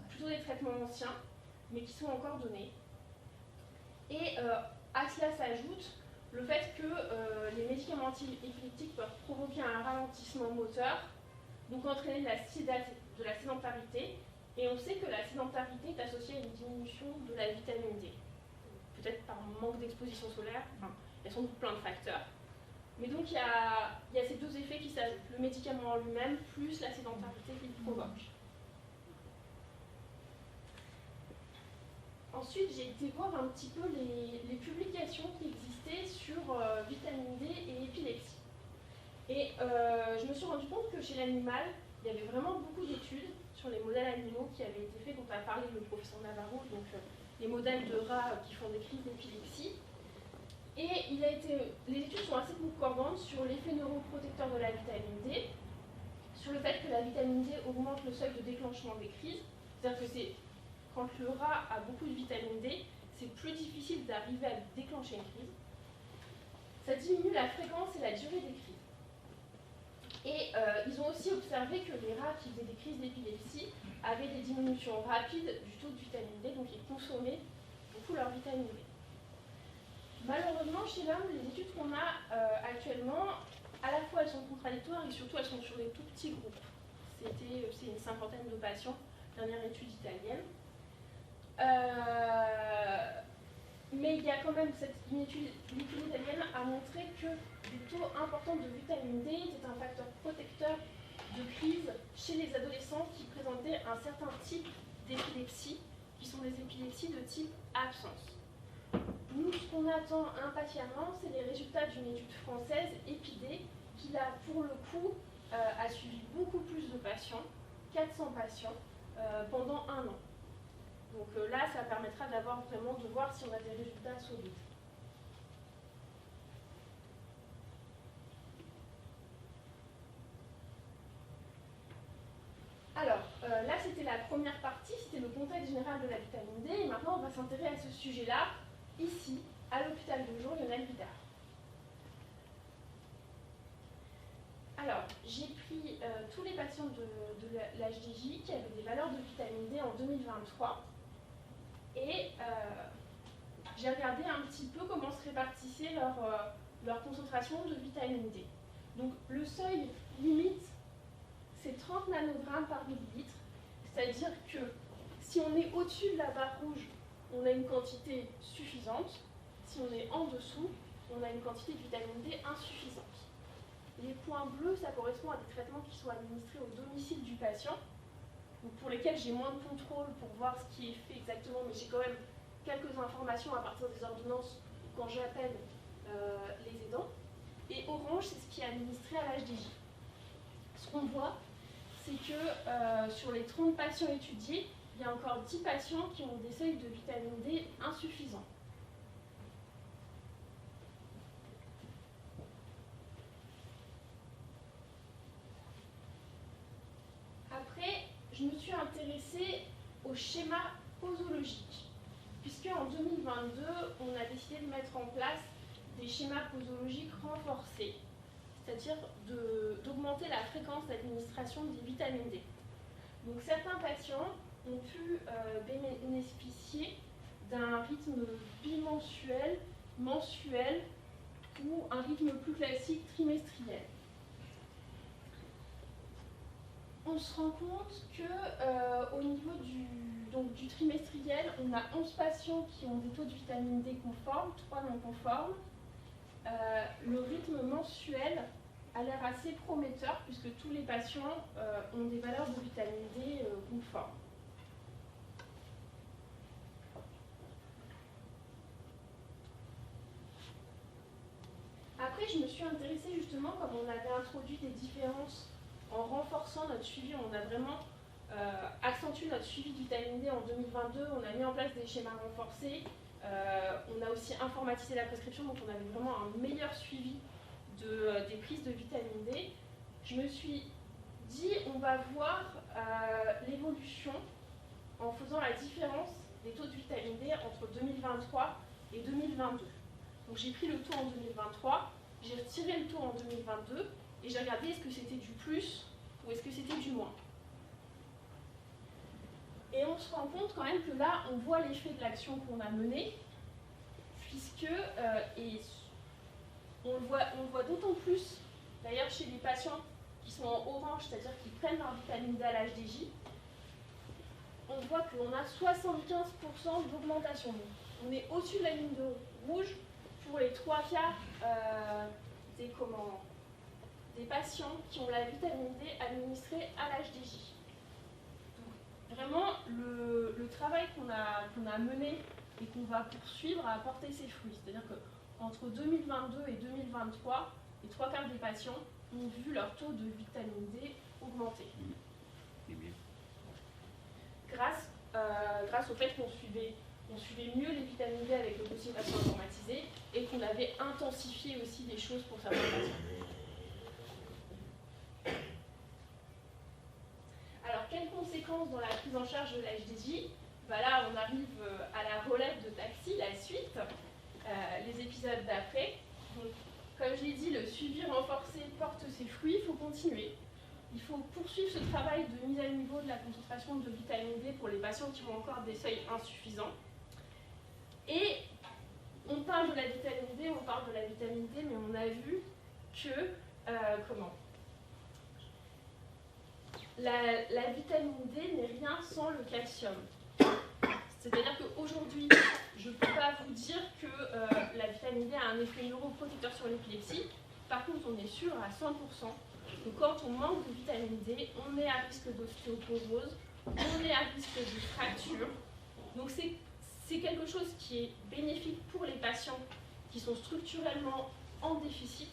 Plutôt des traitements anciens, mais qui sont encore donnés. Et à cela s'ajoute le fait que les médicaments anti-épileptiques peuvent provoquer un ralentissement moteur, donc entraîner de la sédentarité, et on sait que la sédentarité est associée à une diminution de la vitamine D. Peut-être par manque d'exposition solaire, il y a sans doute plein de facteurs. Mais donc il y a ces deux effets qui s'ajoutent, le médicament en lui-même plus la sédentarité qu'il provoque. Ensuite, j'ai été voir un petit peu les publications qui existaient sur vitamine D et épilepsie. Et je me suis rendu compte que chez l'animal, il y avait vraiment beaucoup d'études sur les modèles animaux qui avaient été faits, dont a parlé le professeur Navarro, donc les modèles de rats qui font des crises d'épilepsie. Et les études sont assez concordantes sur l'effet neuroprotecteur de la vitamine D, sur le fait que la vitamine D augmente le seuil de déclenchement des crises. C'est-à-dire que quand le rat a beaucoup de vitamine D, c'est plus difficile d'arriver à déclencher une crise. Ça diminue la fréquence et la durée des crises. Et ils ont aussi observé que les rats qui faisaient des crises d'épilepsie avaient des diminutions rapides du taux de vitamine D, donc ils consommaient beaucoup leur vitamine D. Malheureusement, chez l'homme, les études qu'on a actuellement, à la fois elles sont contradictoires et surtout elles sont sur des tout petits groupes. C'est une cinquantaine de patients, dernière étude italienne. Mais il y a quand même une étude italienne a montré que des taux importants de vitamine D étaient un facteur protecteur de crise chez les adolescents qui présentaient un certain type d'épilepsie, qui sont des épilepsies de type absence. Nous, ce qu'on attend impatiemment, c'est les résultats d'une étude française, EPID, qui là, pour le coup, a suivi beaucoup plus de patients, 400 patients, pendant 1 an. Donc là, ça permettra de voir si on a des résultats solides. Alors, là, c'était la première partie, c'était le contexte général de la vitamine D, et maintenant, on va s'intéresser à ce sujet-là, ici, à l'hôpital de jour Lionel Vidard. Alors, j'ai pris tous les patients de l'HDJ qui avaient des valeurs de vitamine D en 2023, et j'ai regardé un petit peu comment se répartissait leur concentration de vitamine D. Donc, le seuil limite, c'est 30 nanogrammes par millilitre, c'est-à-dire que si on est au-dessus de la barre rouge, on a une quantité suffisante. Si on est en dessous, on a une quantité de vitamine D insuffisante. Les points points bleus, ça correspond à des traitements qui sont administrés au domicile du patient, donc pour lesquels j'ai moins de contrôle pour voir ce qui est fait exactement, mais j'ai quand même quelques informations à partir des ordonnances quand j'appelle les aidants. Et orange, c'est ce qui est administré à l'HDJ. Ce qu'on voit, c'est que sur les 30 patients étudiés, il y a encore 10 patients qui ont des seuils de vitamine D insuffisants. Après, je me suis intéressée au schéma posologique, puisque en 2022, on a décidé de mettre en place des schémas posologiques renforcés, c'est-à-dire d'augmenter la fréquence d'administration des vitamines D. Donc certains patients ont pu bénéficier d'un rythme bimensuel, mensuel ou un rythme plus classique trimestriel. On se rend compte qu'au niveau du trimestriel, on a 11 patients qui ont des taux de vitamine D conformes, 3 non conformes. Le rythme mensuel a l'air assez prometteur puisque tous les patients ont des valeurs de vitamine D conformes. Après, je me suis intéressée justement, comme on avait introduit des différences en renforçant notre suivi, on a vraiment accentué notre suivi de vitamine D en 2022, on a mis en place des schémas renforcés, on a aussi informatisé la prescription, donc on avait vraiment un meilleur suivi des prises de vitamine D. Je me suis dit, on va voir l'évolution en faisant la différence des taux de vitamine D entre 2023 et 2022. Donc j'ai pris le taux en 2023, j'ai retiré le taux en 2022 et j'ai regardé est-ce que c'était du plus ou est-ce que c'était du moins. Et on se rend compte quand même que là, on voit l'effet de l'action qu'on a menée, puisque, et on le voit d'autant plus, d'ailleurs chez les patients qui sont en orange, c'est-à-dire qui prennent leur vitamine D à l'HDJ, on voit qu'on a 75% d'augmentation. On est au-dessus de la ligne de rouge pour les 3 quarts des patients qui ont la vitamine D administrée à l'HDJ. Vraiment, le travail qu'on a mené et qu'on va poursuivre a apporté ses fruits. C'est-à-dire qu'entre 2022 et 2023, les 3 quarts des patients ont vu leur taux de vitamine D augmenter. Grâce au fait qu'on suivait mieux les vitamines D avec le dossier patient informatisé et qu'on avait intensifié aussi des choses pour certains patients. Alors, quelles conséquences dans la prise en charge de l'HDJ? Là, on arrive à la relève de taxi, la suite, les épisodes d'après. Donc, comme je l'ai dit, le suivi renforcé porte ses fruits, il faut continuer. Il faut poursuivre ce travail de mise à niveau de la concentration de vitamine D pour les patients qui ont encore des seuils insuffisants. Et on parle de la vitamine D, mais on a vu que la vitamine D n'est rien sans le calcium. C'est-à-dire qu'aujourd'hui, je ne peux pas vous dire que la vitamine D a un effet neuroprotecteur sur l'épilepsie. Par contre, on est sûr à 100% que quand on manque de vitamine D, on est à risque d'ostéoporose, on est à risque de fracture. Donc c'est quelque chose qui est bénéfique pour les patients qui sont structurellement en déficit.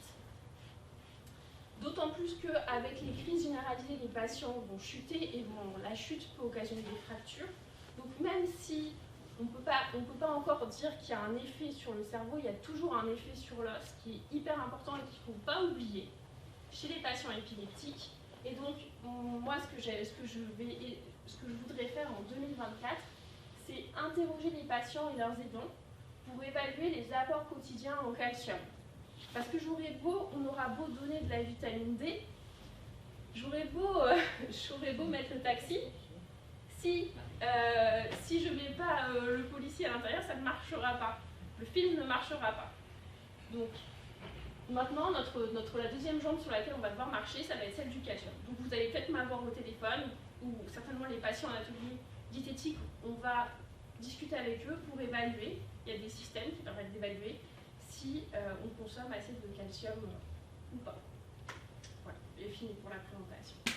D'autant plus qu'avec les crises généralisées, les patients vont chuter et la chute peut occasionner des fractures. Donc même si on ne peut pas encore dire qu'il y a un effet sur le cerveau, il y a toujours un effet sur l'os qui est hyper important et qu'il ne faut pas oublier chez les patients épileptiques. Et donc moi, ce que je voudrais faire en 2024, c'est interroger les patients et leurs aidants pour évaluer les apports quotidiens en calcium. Parce que on aura beau donner de la vitamine D, j'aurais beau mettre le taxi, si je ne mets pas le policier à l'intérieur, ça ne marchera pas. Le film ne marchera pas. Donc maintenant, la deuxième jambe sur laquelle on va devoir marcher, ça va être celle du calcium. Donc vous allez peut-être m'avoir au téléphone, ou certainement les patients en atelier diététique, on va discuter avec eux pour évaluer. Il y a des systèmes qui permettent d'évaluer si on consomme assez de calcium ou pas. fini pour la présentation.